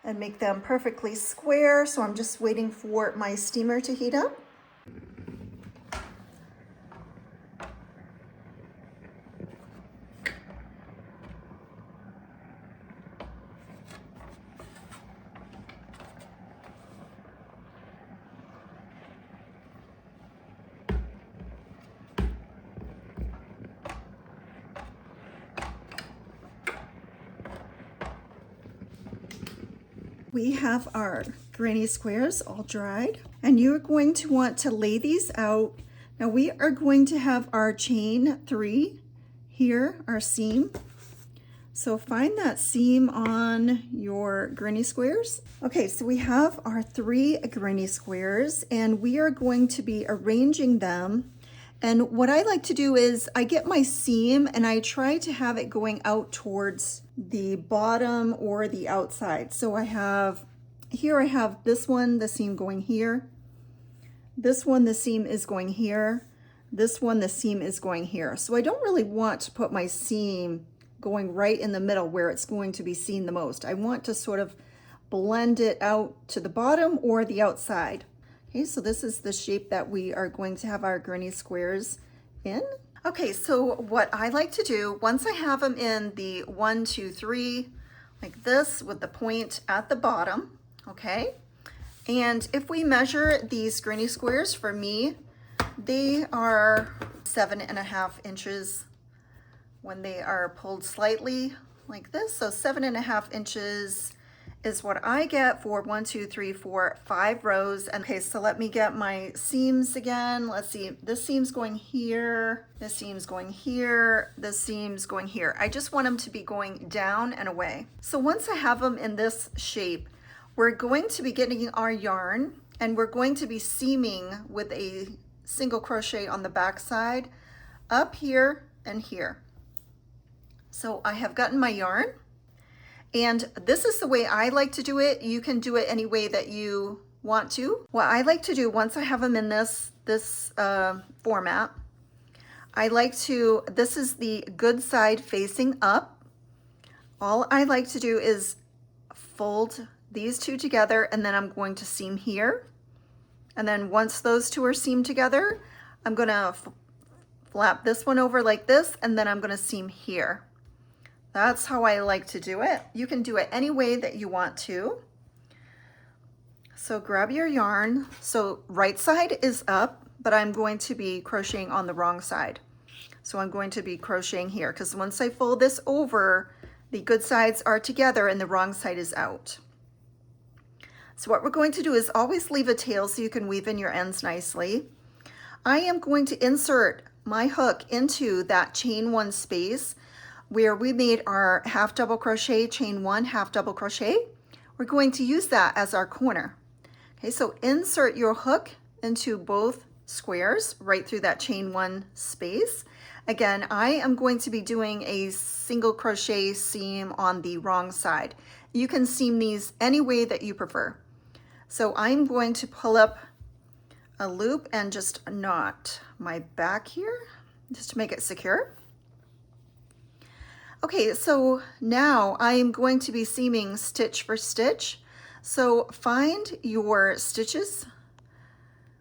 and make them perfectly square. So I'm just waiting for my steamer to heat up. We have our granny squares all dried, and you're going to want to lay these out. Now we are going to have our chain 3 here, our seam. So find that seam on your granny squares. Okay, so we have our 3 granny squares, and we are going to be arranging them. And what I like to do is I get my seam and I try to have it going out towards the bottom or the outside. So I have this one, the seam going here. This one, the seam is going here. This one, the seam is going here. So I don't really want to put my seam going right in the middle where it's going to be seen the most. I want to sort of blend it out to the bottom or the outside. Okay, so this is the shape that we are going to have our granny squares in. Okay, so what I like to do, once I have them in the 1, 2, 3, like this with the point at the bottom, okay? And if we measure these granny squares, for me, they are 7.5 inches when they are pulled slightly like this. So 7.5 inches is what I get for 1, 2, 3, 4, 5 rows. And okay, so let me get my seams again. Let's see, this seam's going here, this seam's going here, this seam's going here. I just want them to be going down and away. So once I have them in this shape, we're going to be getting our yarn and we're going to be seaming with a single crochet on the back side up here and here. So I have gotten my yarn. And this is the way I like to do it. You can do it any way that you want to. What I like to do once I have them in this format, I like to, this is the good side facing up. All I like to do is fold these two together and then I'm going to seam here. And then once those two are seamed together, I'm gonna flap this one over like this and then I'm gonna seam here. That's how I like to do it. You can do it any way that you want to. So grab your yarn. So right side is up, but I'm going to be crocheting on the wrong side. So I'm going to be crocheting here because once I fold this over, the good sides are together and the wrong side is out. So what we're going to do is always leave a tail so you can weave in your ends nicely. I am going to insert my hook into that chain 1 space where we made our half double crochet, chain 1, half double crochet. We're going to use that as our corner. Okay, so insert your hook into both squares right through that chain 1 space. Again, I am going to be doing a single crochet seam on the wrong side. You can seam these any way that you prefer. So I'm going to pull up a loop and just knot my back here just to make it secure. Okay, so now I am going to be seaming stitch for stitch. So find your stitches.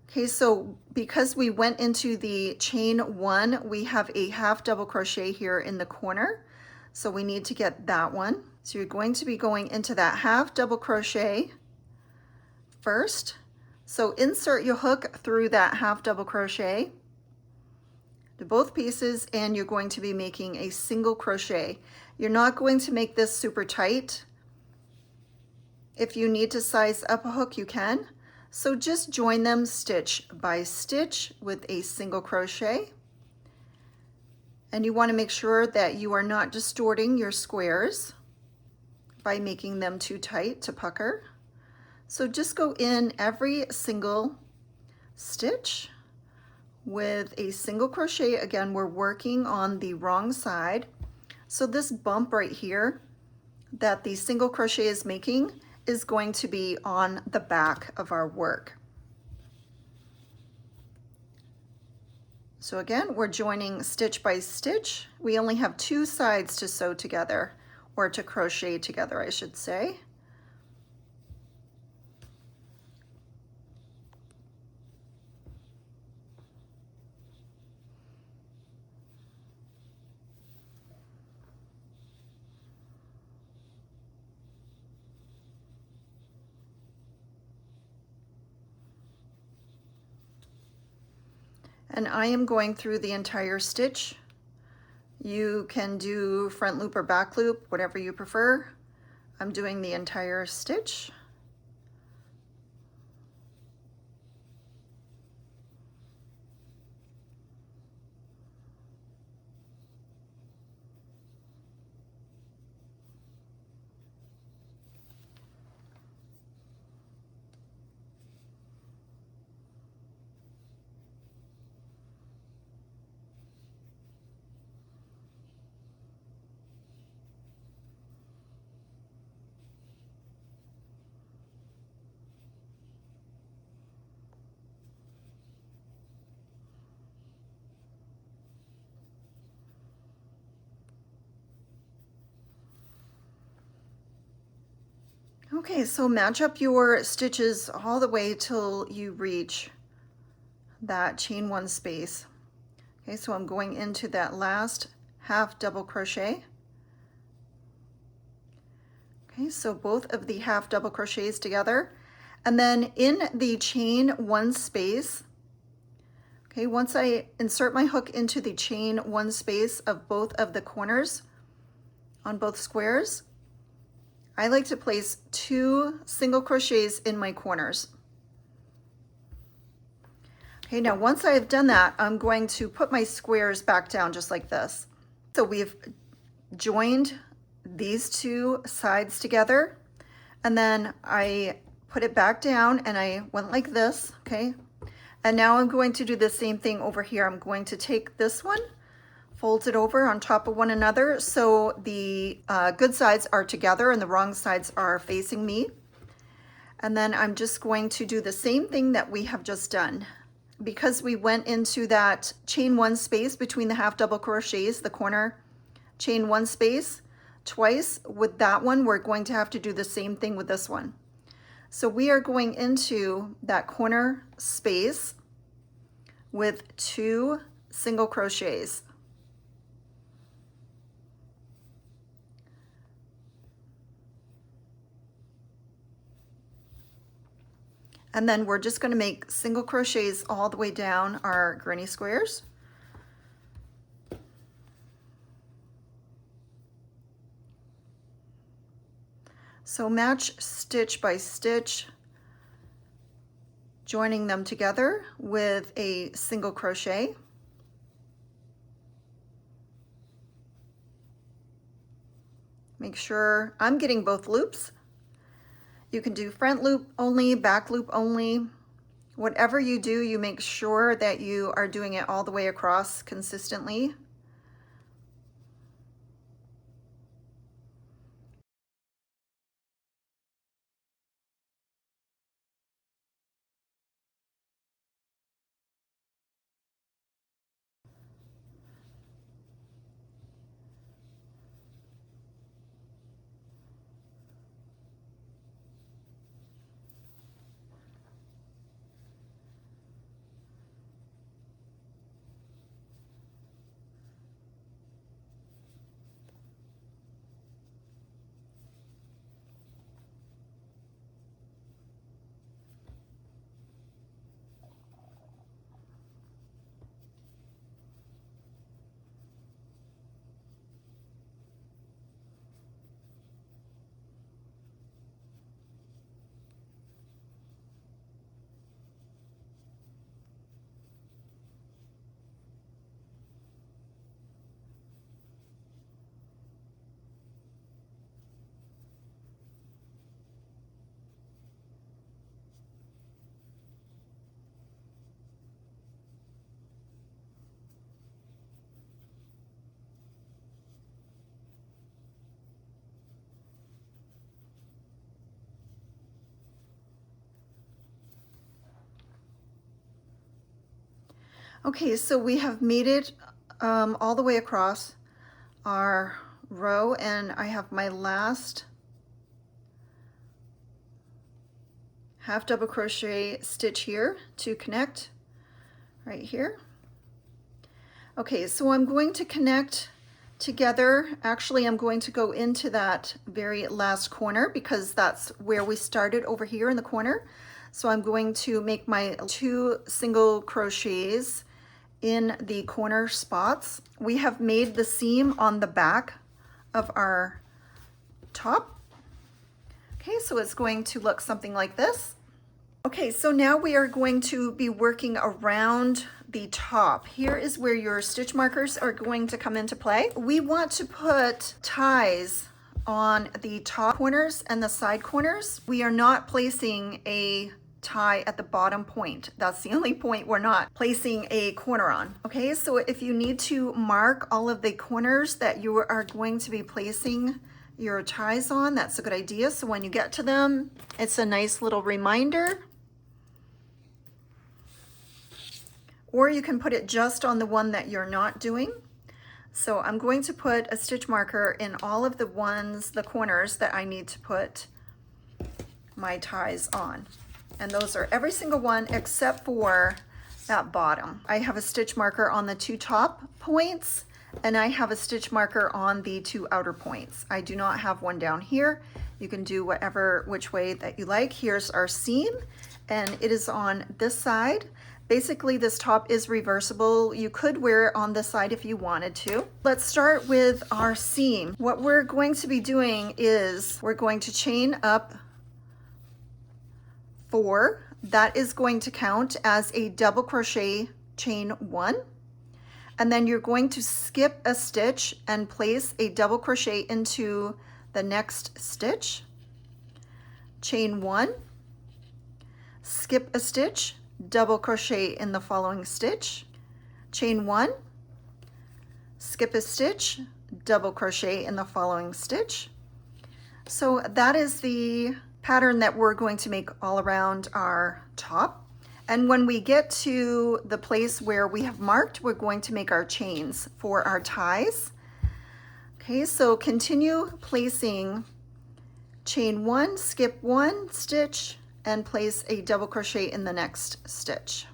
Okay, so because we went into the chain 1, we have a half double crochet here in the corner. So we need to get that one. So you're going to be going into that half double crochet first. So insert your hook through that half double crochet to both pieces and you're going to be making a single crochet. You're not going to make this super tight. If you need to size up a hook, you can. So just join them stitch by stitch with a single crochet. And you want to make sure that you are not distorting your squares by making them too tight to pucker. So just go in every single stitch with a single crochet. Again, we're working on the wrong side. So this bump right here that the single crochet is making is going to be on the back of our work. So again, we're joining stitch by stitch. We only have 2 sides to sew together, or to crochet together, I should say. and I am going through the entire stitch. You can do front loop or back loop, whatever you prefer. I'm doing the entire stitch. Okay, so match up your stitches all the way till you reach that chain one space. Okay, so I'm going into that last half double crochet. Okay, so both of the half double crochets together. And then in the chain one space, okay, once I insert my hook into the chain one space of both of the corners on both squares, I like to place 2 single crochets in my corners. Okay, now once I've done that, I'm going to put my squares back down just like this. So we've joined these 2 sides together, and then I put it back down and I went like this, okay? And now I'm going to do the same thing over here. I'm going to take this one, fold it over on top of one another so the good sides are together and the wrong sides are facing me. And then I'm just going to do the same thing that we have just done. Because we went into that chain one space between the half double crochets, the corner chain one space twice, with that one we're going to have to do the same thing with this one. So we are going into that corner space with 2 single crochets. And then we're just going to make single crochets all the way down our granny squares. So match stitch by stitch, joining them together with a single crochet. Make sure I'm getting both loops. You can do front loop only, back loop only. Whatever you do, you make sure that you are doing it all the way across consistently. Okay, so we have made it all the way across our row, and I have my last half double crochet stitch here to connect right here. Okay, so I'm going to connect together. Actually, I'm going to go into that very last corner because that's where we started over here in the corner. So I'm going to make my 2 single crochets in the corner spots. We have made the seam on the back of our top. Okay, so it's going to look something like this. Okay, so now we are going to be working around the top. Here is where your stitch markers are going to come into play. We want to put ties on the top corners and the side corners. We are not placing a tie at the bottom point. That's the only point we're not placing a corner on. Okay, so if you need to mark all of the corners that you are going to be placing your ties on, that's a good idea. So when you get to them, it's a nice little reminder. Or you can put it just on the one that you're not doing. So I'm going to put a stitch marker in all of the corners that I need to put my ties on. And those are every single one except for that bottom. I have a stitch marker on the 2 top points, and I have a stitch marker on the 2 outer points. I do not have one down here. You can do which way that you like. Here's our seam, and it is on this side. Basically, this top is reversible. You could wear it on this side if you wanted to. Let's start with our seam. What we're going to be doing is we're going to chain up 4. That is going to count as a double crochet chain 1. And then you're going to skip a stitch and place a double crochet into the next stitch. Chain 1, skip a stitch, double crochet in the following stitch, chain 1, skip a stitch, double crochet in the following stitch. So that is the pattern that we're going to make all around our top. And when we get to the place where we have marked, we're going to make our chains for our ties. Okay, so continue placing chain 1, skip 1 stitch, and place a double crochet in the next stitch.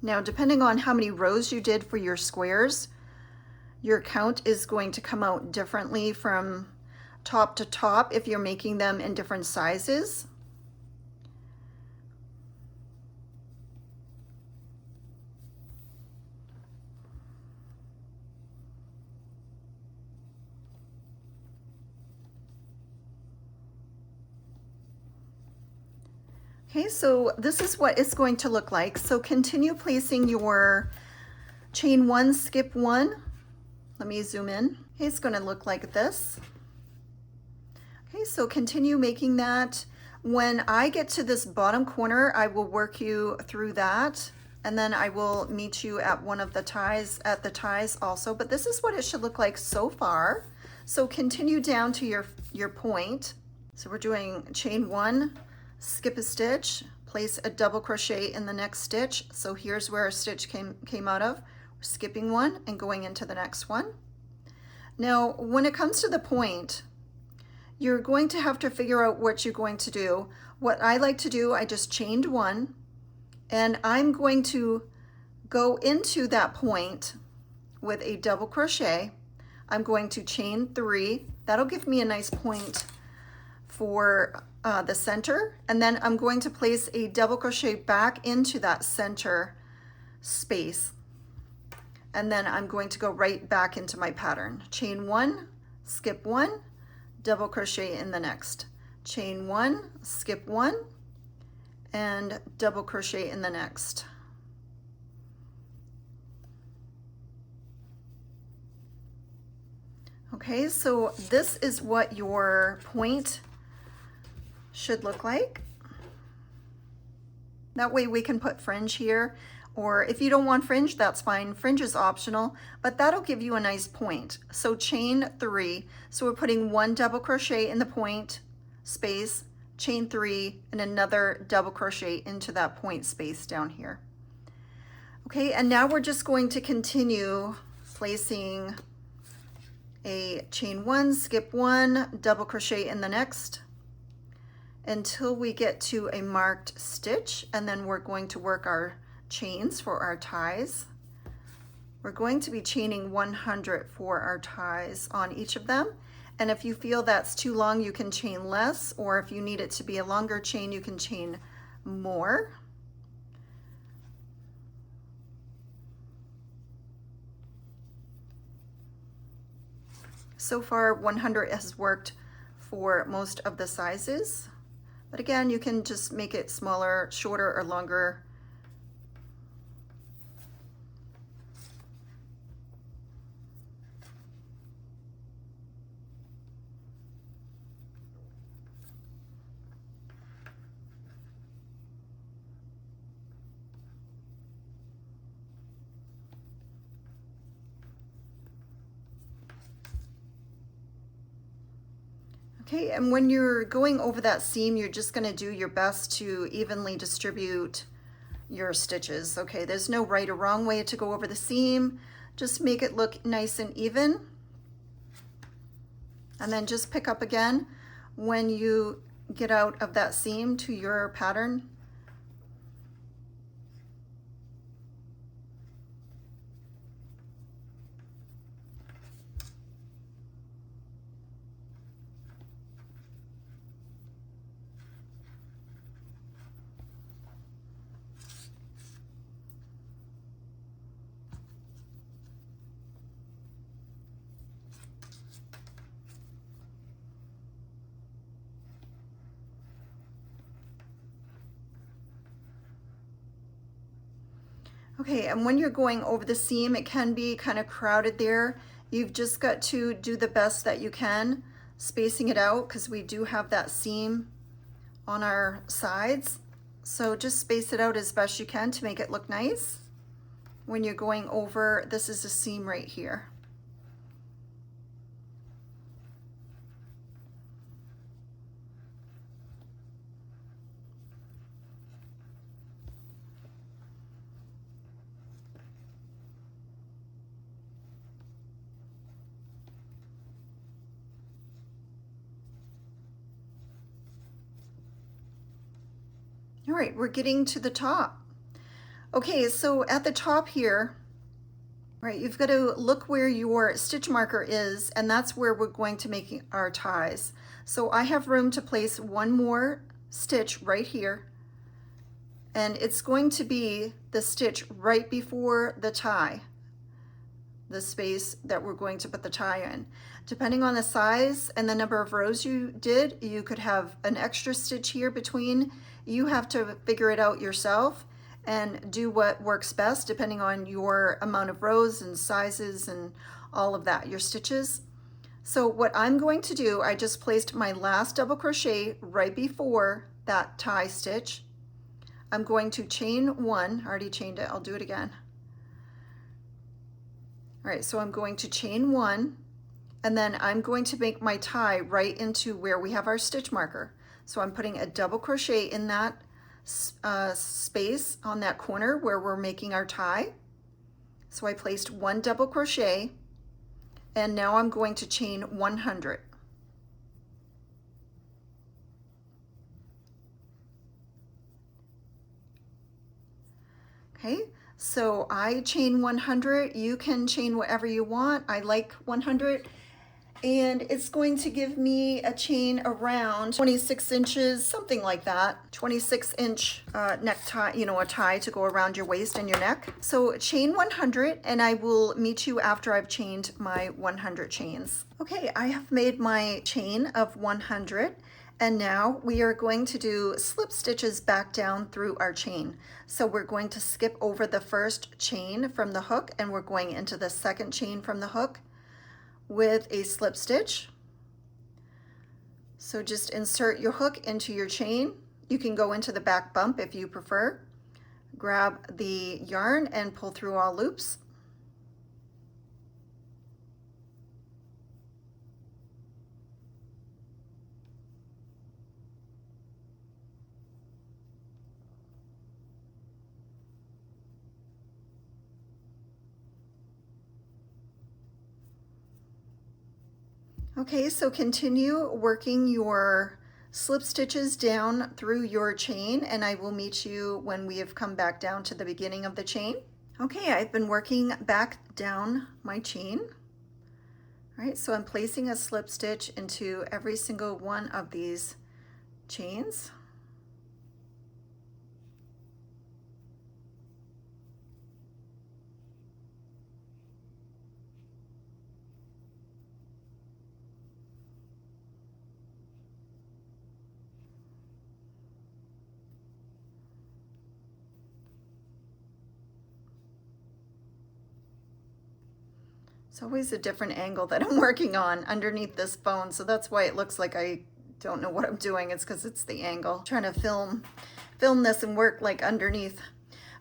Now, depending on how many rows you did for your squares, your count is going to come out differently from top to top if you're making them in different sizes. Okay, so this is what it's going to look like. So continue placing your chain 1, skip 1. Let me zoom in. Okay, it's going to look like this. Okay, so continue making that. When I get to this bottom corner, I will work you through that, and then I will meet you at one of the ties, also. But this is what it should look like so far. So continue down to your point. So we're doing chain 1, skip a stitch, place a double crochet in the next stitch. So here's where our stitch came out of. We're skipping 1 and going into the next one. Now, when it comes to the point, you're going to have to figure out what you're going to do. What I like to do, I just chained 1, and I'm going to go into that point with a double crochet. I'm going to chain 3. That'll give me a nice point for the center, and then I'm going to place a double crochet back into that center space, and then I'm going to go right back into my pattern. Chain 1, skip 1, double crochet in the next, chain 1, skip 1, and double crochet in the next. Okay, so this is what your point should look like. That way we can put fringe here, or if you don't want fringe, that's fine. Fringe is optional, but that'll give you a nice point. So chain 3, so we're putting 1 double crochet in the point space, chain 3, and another double crochet into that point space down here. Okay, and now we're just going to continue placing a chain 1, skip 1, double crochet in the next, until we get to a marked stitch, and then we're going to work our chains for our ties. We're going to be chaining 100 for our ties on each of them, And if you feel that's too long, you can chain less, or if you need it to be a longer chain, you can chain more. So far, 100 has worked for most of the sizes, but again, you can just make it smaller, shorter, or longer. Okay, and when you're going over that seam, you're just going to do your best to evenly distribute your stitches. Okay, there's no right or wrong way to go over the seam. Just make it look nice and even. And then just pick up again when you get out of that seam to your pattern. Okay, and when you're going over the seam, it can be kind of crowded there. You've just got to do the best that you can, spacing it out, because we do have that seam on our sides. So just space it out as best you can to make it look nice. When you're going over, this is a seam right here. All right, we're getting to the top. Okay, so at the top here, right, you've got to look where your stitch marker is, and that's where we're going to make our ties. So I have room to place one more stitch right here, and it's going to be the stitch right before the tie, the space that we're going to put the tie in. Depending on the size and the number of rows you did, you could have an extra stitch here between. You have to figure it out yourself and do what works best depending on your amount of rows and sizes and all of that, your stitches. So what I'm going to do, I just placed my last double crochet right before that tie stitch. I'm going to chain one, I already chained it, I'll do it again. All right, so I'm going to chain one, and then I'm going to make my tie right into where we have our stitch marker. So I'm putting a double crochet in that space on that corner where we're making our tie. So I placed one double crochet, and now I'm going to chain 100. Okay, so I chain 100. You can chain whatever you want. I like 100. And it's going to give me a chain around 26 inches, something like that. 26-inch necktie, you know, a tie to go around your waist and your neck. So chain 100, and I will meet you after I've chained my 100 chains. Okay, I have made my chain of 100, and now we are going to do slip stitches back down through our chain. So we're going to skip over the first chain from the hook, and we're going into the second chain from the hook with a slip stitch. So just insert your hook into your chain. You can go into the back bump if you prefer. Grab the yarn and pull through all loops. Okay, so continue working your slip stitches down through your chain, and I will meet you when we have come back down to the beginning of the chain. Okay, I've been working back down my chain. All right, so I'm placing a slip stitch into every single one of these chains. It's always a different angle that I'm working on underneath this phone, so that's why it looks like I don't know what I'm doing. It's because it's the angle. I'm trying to film this and work like underneath.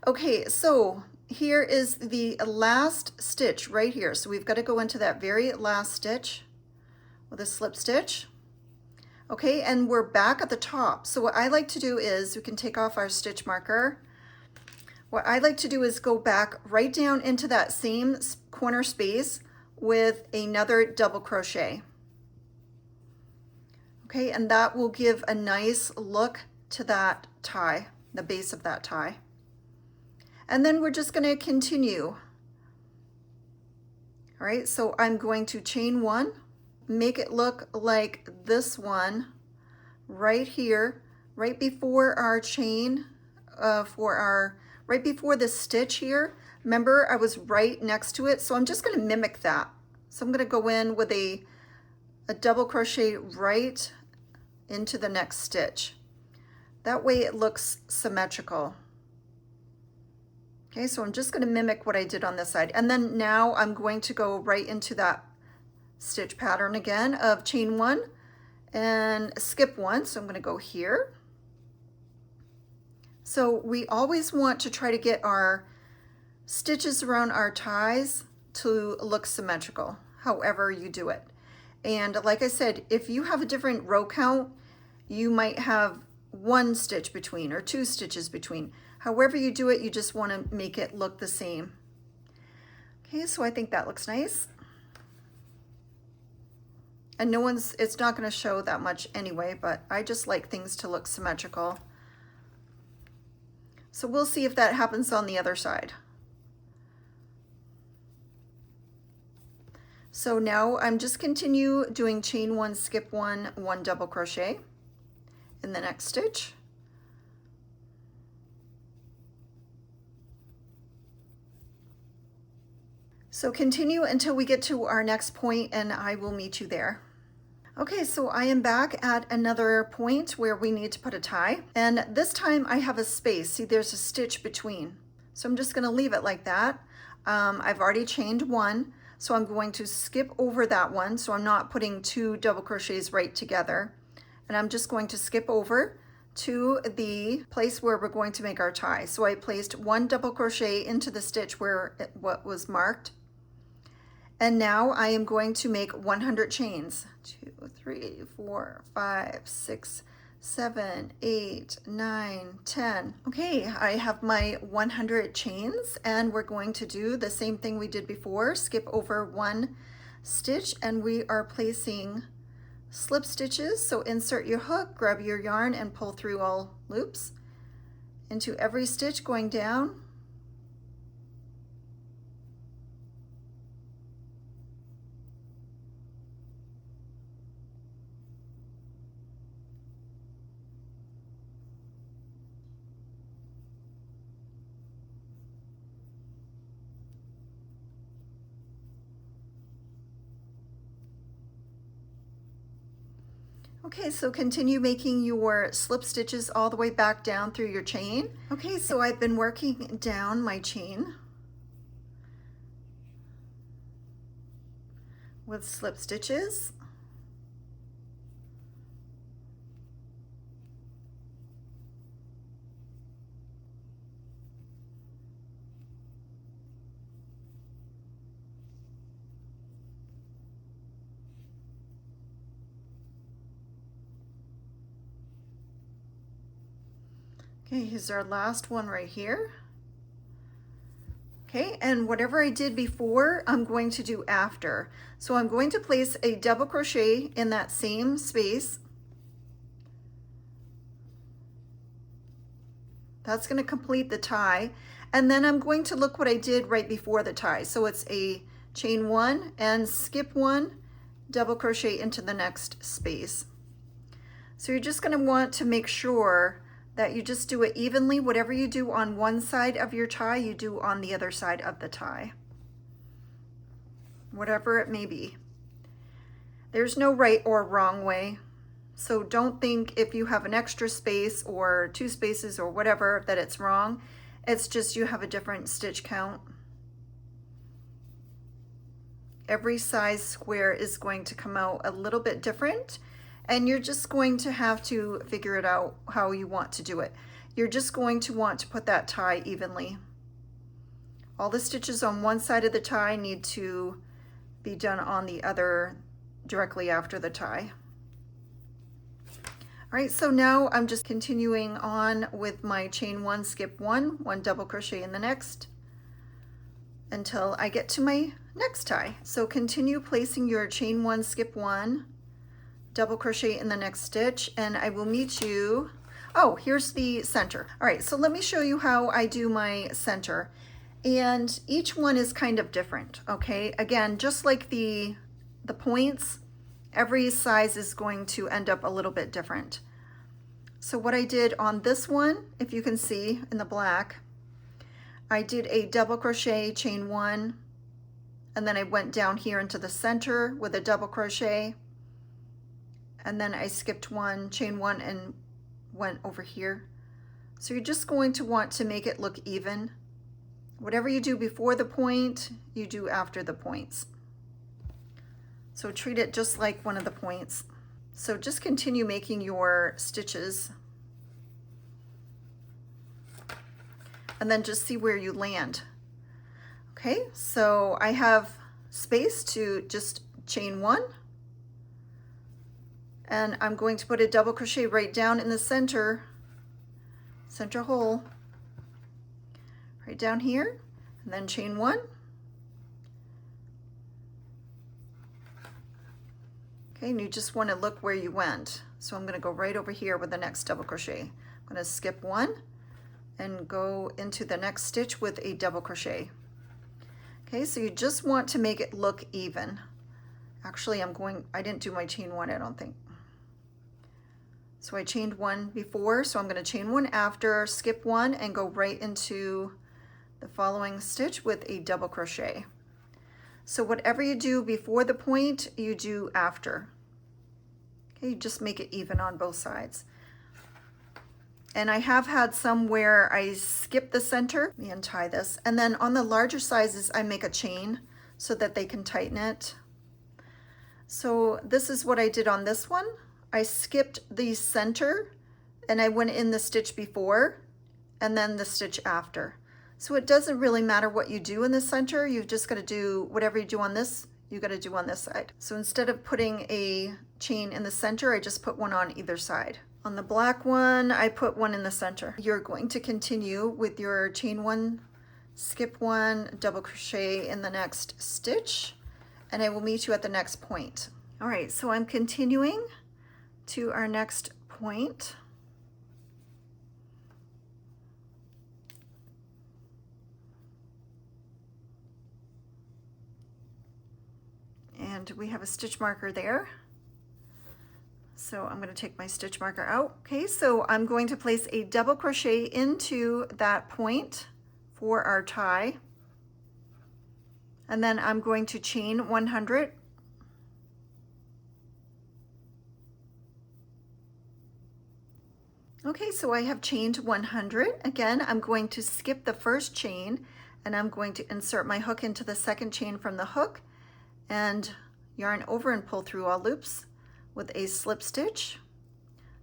Okay, so here is the last stitch right here. So we've got to go into that very last stitch with a slip stitch. Okay, and we're back at the top. So what I like to do is, we can take off our stitch marker. What I like to do is go back right down into that same corner space with another double crochet. Okay, and that will give a nice look to that tie, the base of that tie. And then we're just going to continue. All right, so I'm going to chain one, make it look like this one right here, right before our chain, right before the stitch here. Remember, I was right next to it, so I'm just going to mimic that. So I'm going to go in with a double crochet right into the next stitch. That way it looks symmetrical. Okay, so I'm just going to mimic what I did on this side. And then now I'm going to go right into that stitch pattern again of chain one and skip one. So I'm going to go here. So we always want to try to get our stitches around our ties to look symmetrical, however you do it. And like I said, if you have a different row count, you might have one stitch between or two stitches between. However you do it, you just want to make it look the same. Okay, so I think that looks nice. And it's not going to show that much anyway, but I just like things to look symmetrical. So we'll see if that happens on the other side. So now I'm just continue doing chain one, skip one, one double crochet in the next stitch. So continue until we get to our next point and I will meet you there. Okay, so I am back at another point where we need to put a tie, and this time I have a space. See, there's a stitch between. So I'm just going to leave it like that. I've already chained one, so I'm going to skip over that one, so I'm not putting two double crochets right together. And I'm just going to skip over to the place where we're going to make our tie. So I placed one double crochet into the stitch where what was marked. And now I am going to make 100 chains. 2, 3, 4, 5, 6, 7, 8, 9, 10. Okay, I have my 100 chains and we're going to do the same thing we did before. Skip over one stitch and we are placing slip stitches. So insert your hook, grab your yarn and pull through all loops into every stitch going down. Okay, so continue making your slip stitches all the way back down through your chain. Okay, so I've been working down my chain with slip stitches. Okay, here's our last one right here. Okay, and whatever I did before, I'm going to do after. So I'm going to place a double crochet in that same space. That's going to complete the tie. And then I'm going to look what I did right before the tie. So it's a chain one and skip one double crochet into the next space. So you're just going to want to make sure that you just do it evenly. Whatever you do on one side of your tie, you do on the other side of the tie, whatever it may be. There's no right or wrong way. So don't think if you have an extra space or 2 spaces or whatever that it's wrong. It's just you have a different stitch count. Every size square is going to come out a little bit different, and you're just going to have to figure it out how you want to do it. You're just going to want to put that tie evenly. All the stitches on one side of the tie need to be done on the other directly after the tie. All right, so now I'm just continuing on with my chain 1, skip 1, 1 double crochet in the next until I get to my next tie. So continue placing your chain 1, skip 1, double crochet in the next stitch, and I will meet you. Oh, here's the center. All right, so let me show you how I do my center. And each one is kind of different, okay? Again, just like the points, every size is going to end up a little bit different. So what I did on this one, if you can see in the black, I did a double crochet, chain 1, and then I went down here into the center with a double crochet, and then I skipped 1, chain 1, and went over here. So you're just going to want to make it look even. Whatever you do before the point, you do after the points. So treat it just like one of the points. So just continue making your stitches and then just see where you land. Okay, so I have space to just chain 1, and I'm going to put a double crochet right down in the center hole, right down here, and then chain 1. Okay, and you just want to look where you went. So I'm going to go right over here with the next double crochet. I'm going to skip 1 and go into the next stitch with a double crochet. Okay, so you just want to make it look even. Actually, I didn't do my chain 1, I don't think. So I chained 1 before, so I'm going to chain 1 after, skip 1, and go right into the following stitch with a double crochet. So whatever you do before the point, you do after. Okay, you just make it even on both sides. And I have had some where I skip the center. Let me untie this. And then on the larger sizes, I make a chain so that they can tighten it. So this is what I did on this one. I skipped the center and I went in the stitch before and then the stitch after. So it doesn't really matter what you do in the center. You've just got to do whatever you do on this, you got to do on this side. So instead of putting a chain in the center, I just put one on either side. On the black one, I put one in the center. You're going to continue with your chain 1, skip 1, double crochet in the next stitch, and I will meet you at the next point. All right, so I'm continuing to our next point. And we have a stitch marker there. So I'm going to take my stitch marker out. Okay, so I'm going to place a double crochet into that point for our tie. And then I'm going to chain 100. Okay, so I have chained 100. Again, I'm going to skip the first chain and I'm going to insert my hook into the second chain from the hook and yarn over and pull through all loops with a slip stitch.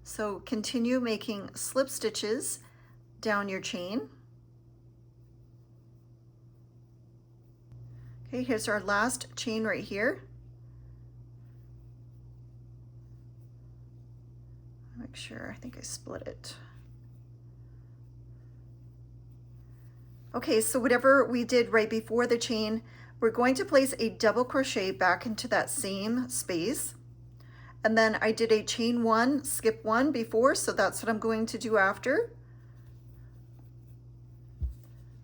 So continue making slip stitches down your chain. Okay, here's our last chain right here. Make sure, I think I split it. Okay, so whatever we did right before the chain, we're going to place a double crochet back into that same space. And then I did a chain 1, skip 1 before, so that's what I'm going to do after.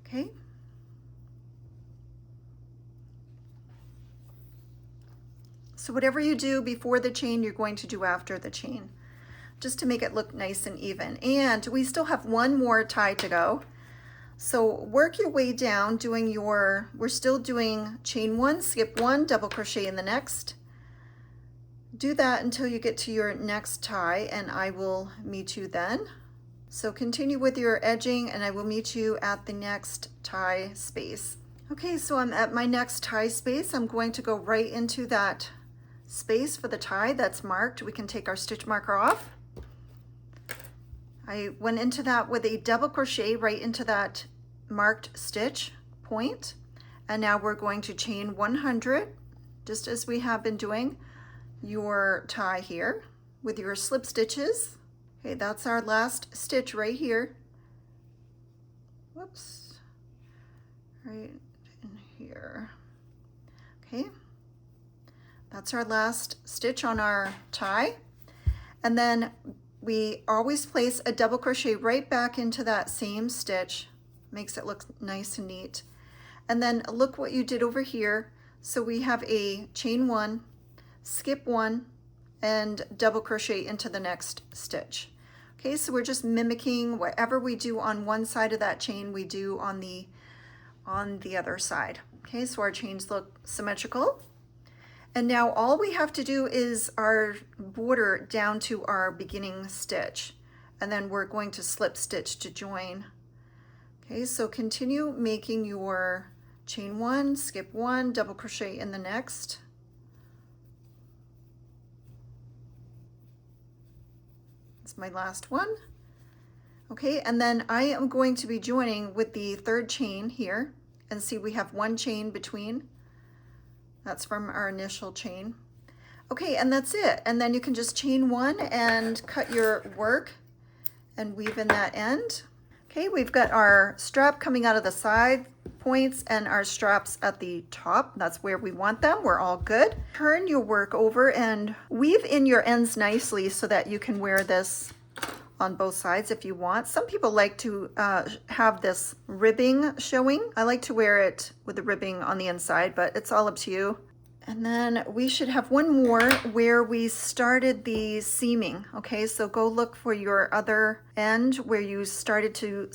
Okay. So whatever you do before the chain, you're going to do after the chain, just to make it look nice and even. And we still have one more tie to go. So work your way down doing your, we're still doing chain one, skip one, double crochet in the next. Do that until you get to your next tie, and I will meet you then. So continue with your edging and I will meet you at the next tie space. Okay, so I'm at my next tie space. I'm going to go right into that space for the tie that's marked. We can take our stitch marker off. I went into that with a double crochet right into that marked stitch point, and now we're going to chain 100, just as we have been doing your tie here with your slip stitches. Okay, that's our last stitch right here. Whoops, right in here. Okay, that's our last stitch on our tie, and then we always place a double crochet right back into that same stitch. Makes it look nice and neat. And then look what you did over here. So we have a chain one, skip one, and double crochet into the next stitch. Okay, so we're just mimicking whatever we do on one side of that chain, we do on the other side. Okay, so our chains look symmetrical. And now all we have to do is our border down to our beginning stitch, and then we're going to slip stitch to join. Okay, so continue making your chain one, skip one, double crochet in the next. It's my last one. Okay, and then I am going to be joining with the third chain here, and see we have one chain between. That's from our initial chain. Okay, and that's it. And then you can just chain one and cut your work and weave in that end. Okay, we've got our strap coming out of the side points and our straps at the top. That's where we want them. We're all good. Turn your work over and weave in your ends nicely so that you can wear this on both sides if you want. Some people like to have this ribbing showing. I like to wear it with the ribbing on the inside, but it's all up to you. And then we should have one more where we started the seaming. Okay, so go look for your other end where you started to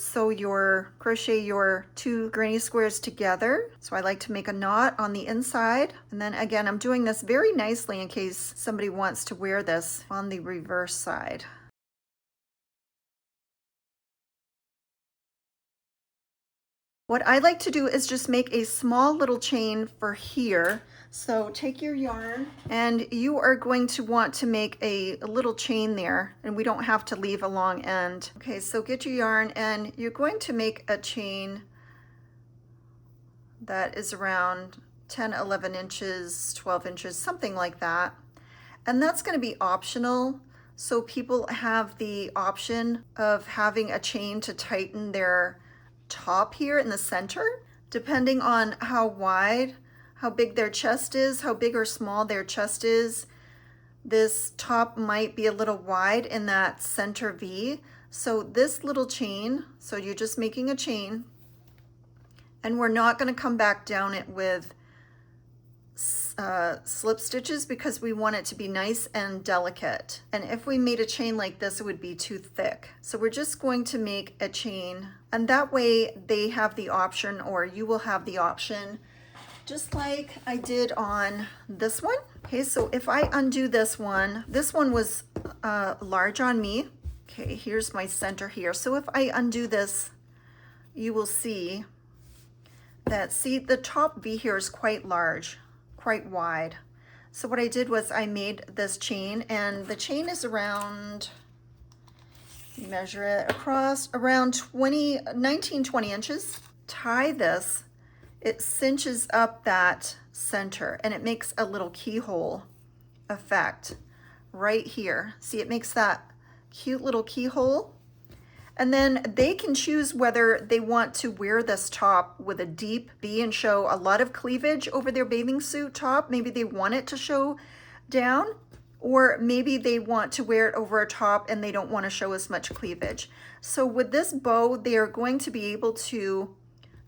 crochet your two granny squares together. So I like to make a knot on the inside. And then again, I'm doing this very nicely in case somebody wants to wear this on the reverse side. What I like to do is just make a small little chain for here. So take your yarn and you are going to want to make a little chain there, and we don't have to leave a long end. Okay, so get your yarn and you're going to make a chain that is around 10, 11 inches, 12 inches, something like that. And that's going to be optional. So people have the option of having a chain to tighten their top here in the center, depending on how wide, how big their chest is, how big or small their chest is. This top might be a little wide in that center V. So this little chain, so you're just making a chain, and we're not going to come back down it with slip stitches because we want it to be nice and delicate. And if we made a chain like this, it would be too thick. So we're just going to make a chain, and that way they have the option, or you will have the option, just like I did on this one. Okay, so if I undo this one was large on me. Okay, here's my center here. So if I undo this, you will see that, see, the top V here is quite large, quite wide. So what I did was I made this chain, and the chain is around, measure it across, around 19, 20 inches. Tie this, it cinches up that center and it makes a little keyhole effect right here. See, it makes that cute little keyhole. And then they can choose whether they want to wear this top with a deep V and show a lot of cleavage over their bathing suit top. Maybe they want it to show down, or maybe they want to wear it over a top and they don't want to show as much cleavage. So with this bow, they are going to be able to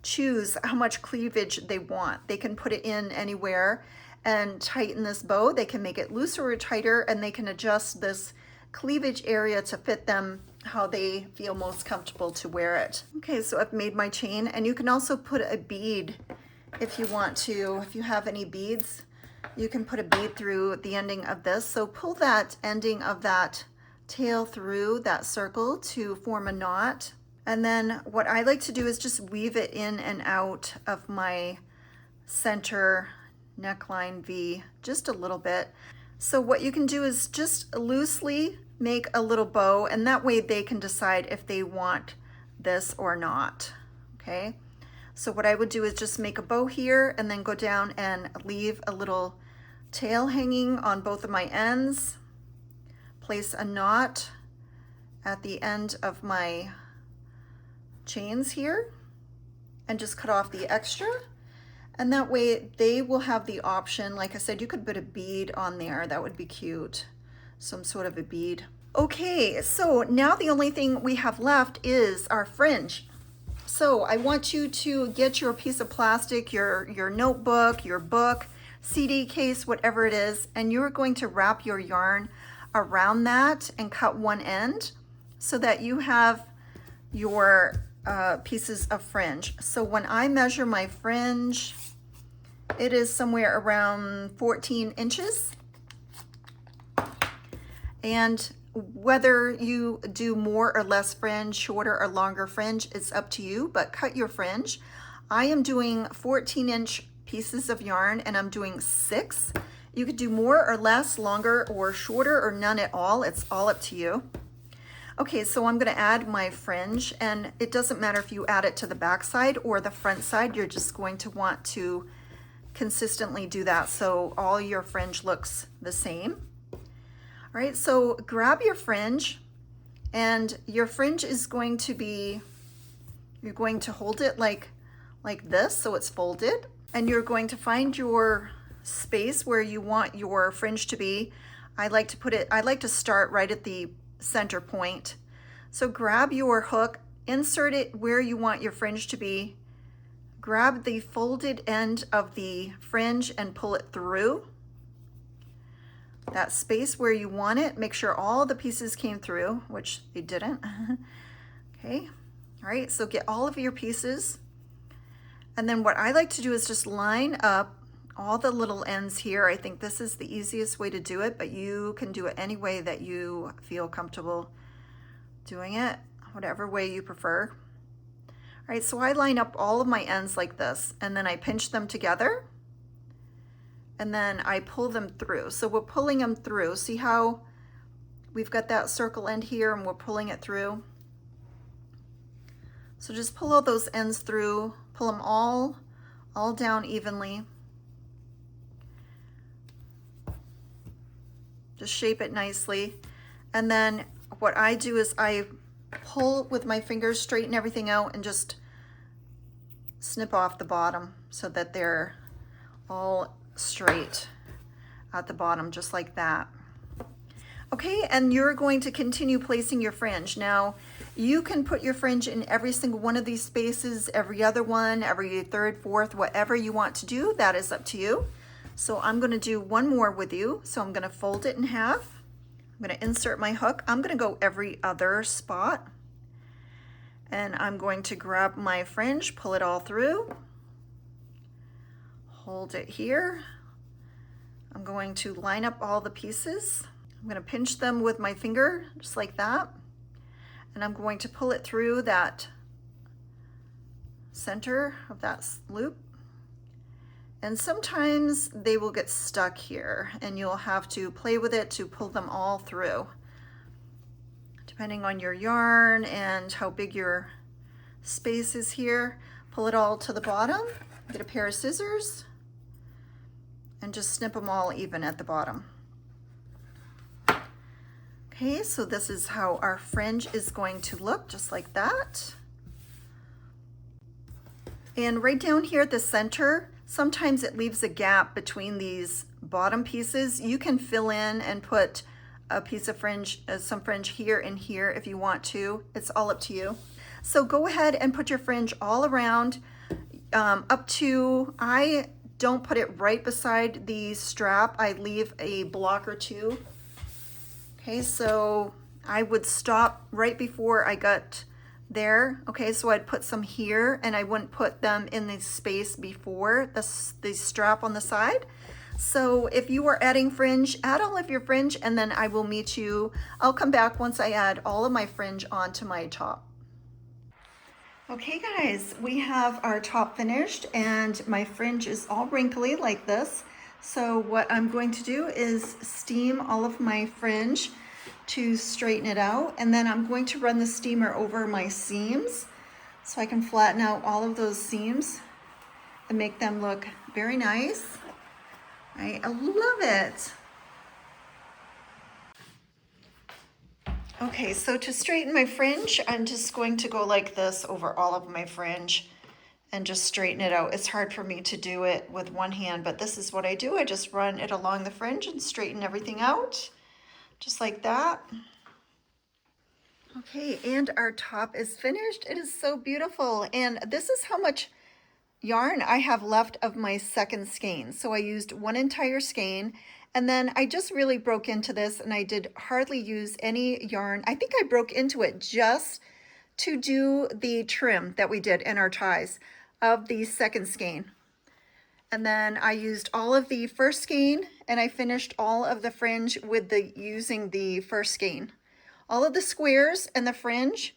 choose how much cleavage they want. They can put it in anywhere. and tighten this bow. They can make it looser or tighter, and they can adjust this cleavage area to fit them how they feel most comfortable to wear it. Okay, so I've made my chain, and you can also put a bead if you want to. If you have any beads, you can put a bead through the ending of this. So pull that ending of that tail through that circle to form a knot. And then what I like to do is just weave it in and out of my center neckline V just a little bit. So what you can do is just loosely make a little bow, and that way they can decide if they want this or not. Okay, so what I would do is just make a bow here and then go down and leave a little tail hanging on both of my ends, place a knot at the end of my chains here, and just cut off the extra. And that way they will have the option, like I said, you could put a bead on there. That would be cute. Some sort of a bead. Okay, so now the only thing we have left is our fringe. So I want you to get your piece of plastic, your notebook, your book, CD case, whatever it is, and you're going to wrap your yarn around that and cut one end so that you have your pieces of fringe. So when I measure my fringe, it is somewhere around 14 inches. And whether you do more or less fringe, shorter or longer fringe, it's up to you, but cut your fringe. I am doing 14-inch pieces of yarn, and I'm doing 6. You could do more or less, longer or shorter, or none at all. It's all up to you. Okay, so I'm going to add my fringe, and it doesn't matter if you add it to the back side or the front side. You're just going to want to consistently do that so all your fringe looks the same. All right, so grab your fringe, and your fringe is going to be, you're going to hold it like this so it's folded, and you're going to find your space where you want your fringe to be. I like to start right at the center point. So grab your hook, insert it where you want your fringe to be, grab the folded end of the fringe and pull it through that space where you want it. Make sure all the pieces came through, which they didn't. Okay, all right, so get all of your pieces, and then what I like to do is just line up all the little ends here. I think this is the easiest way to do it, but you can do it any way that you feel comfortable doing it, whatever way you prefer. All right, so I line up all of my ends like this, and then I pinch them together, and then I pull them through. So we're pulling them through. See how we've got that circle end here, and we're pulling it through? So just pull all those ends through, pull them all down evenly. Just shape it nicely. And then what I do is I pull with my fingers, straighten everything out, and just snip off the bottom so that they're all straight at the bottom, just like that. Okay, and you're going to continue placing your fringe. Now, you can put your fringe in every single one of these spaces, every other one, every third, fourth, whatever you want to do, that is up to you. So I'm going to do one more with you. So I'm going to fold it in half. I'm going to insert my hook. I'm going to go every other spot. And I'm going to grab my fringe, pull it all through. Hold it here. I'm going to line up all the pieces. I'm going to pinch them with my finger, just like that. And I'm going to pull it through that center of that loop. And sometimes they will get stuck here, and you'll have to play with it to pull them all through, depending on your yarn and how big your space is here. Pull it all to the bottom, get a pair of scissors, and just snip them all even at the bottom. Okay, so this is how our fringe is going to look, just like that. And right down here at the center, sometimes it leaves a gap between these bottom pieces. You can fill in and put a piece of fringe, some fringe here and here if you want to. It's all up to you. So go ahead and put your fringe all around up to, I don't put it right beside the strap. I leave a block or two. Okay, so I would stop right before I got there. Okay, so I'd put some here and I wouldn't put them in the space before the strap on the side. So if you are adding fringe, add all of your fringe and then I will meet you. I'll come back once I add all of my fringe onto my top. Okay guys, we have our top finished and my fringe is all wrinkly like this. So what I'm going to do is steam all of my fringe to straighten it out, and then I'm going to run the steamer over my seams so I can flatten out all of those seams and make them look very nice. I love it. Okay, so to straighten my fringe, I'm just going to go like this over all of my fringe and just straighten it out. It's hard for me to do it with one hand, but this is what I do. I just run it along the fringe and straighten everything out, just like that. Okay, and our top is finished. It is so beautiful. And this is how much yarn I have left of my second skein. So I used one entire skein, and then I just really broke into this and I did hardly use any yarn. I think I broke into it just to do the trim that we did in our ties of the second skein. And then I used all of the first skein and I finished all of the fringe with using the first skein. All of the squares and the fringe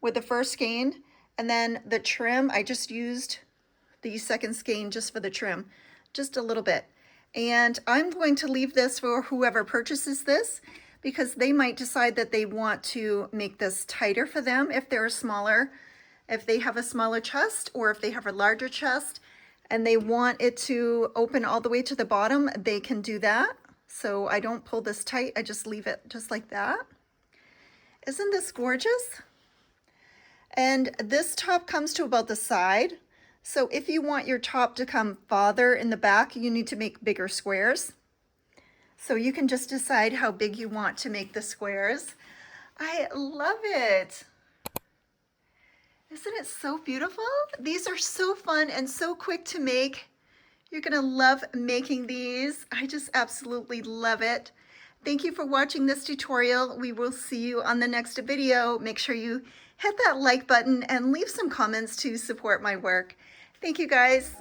with the first skein, and then the trim, I just used the second skein just for the trim, just a little bit. And I'm going to leave this for whoever purchases this because they might decide that they want to make this tighter for them if they're smaller, if they have a smaller chest or if they have a larger chest and they want it to open all the way to the bottom, they can do that. So I don't pull this tight, I just leave it just like that. Isn't this gorgeous? And this top comes to about the side. So if you want your top to come farther in the back, you need to make bigger squares. So you can just decide how big you want to make the squares. I love it. Isn't it so beautiful? These are so fun and so quick to make. You're gonna love making these. I just absolutely love it. Thank you for watching this tutorial. We will see you on the next video. Make sure you hit that like button and leave some comments to support my work. Thank you guys.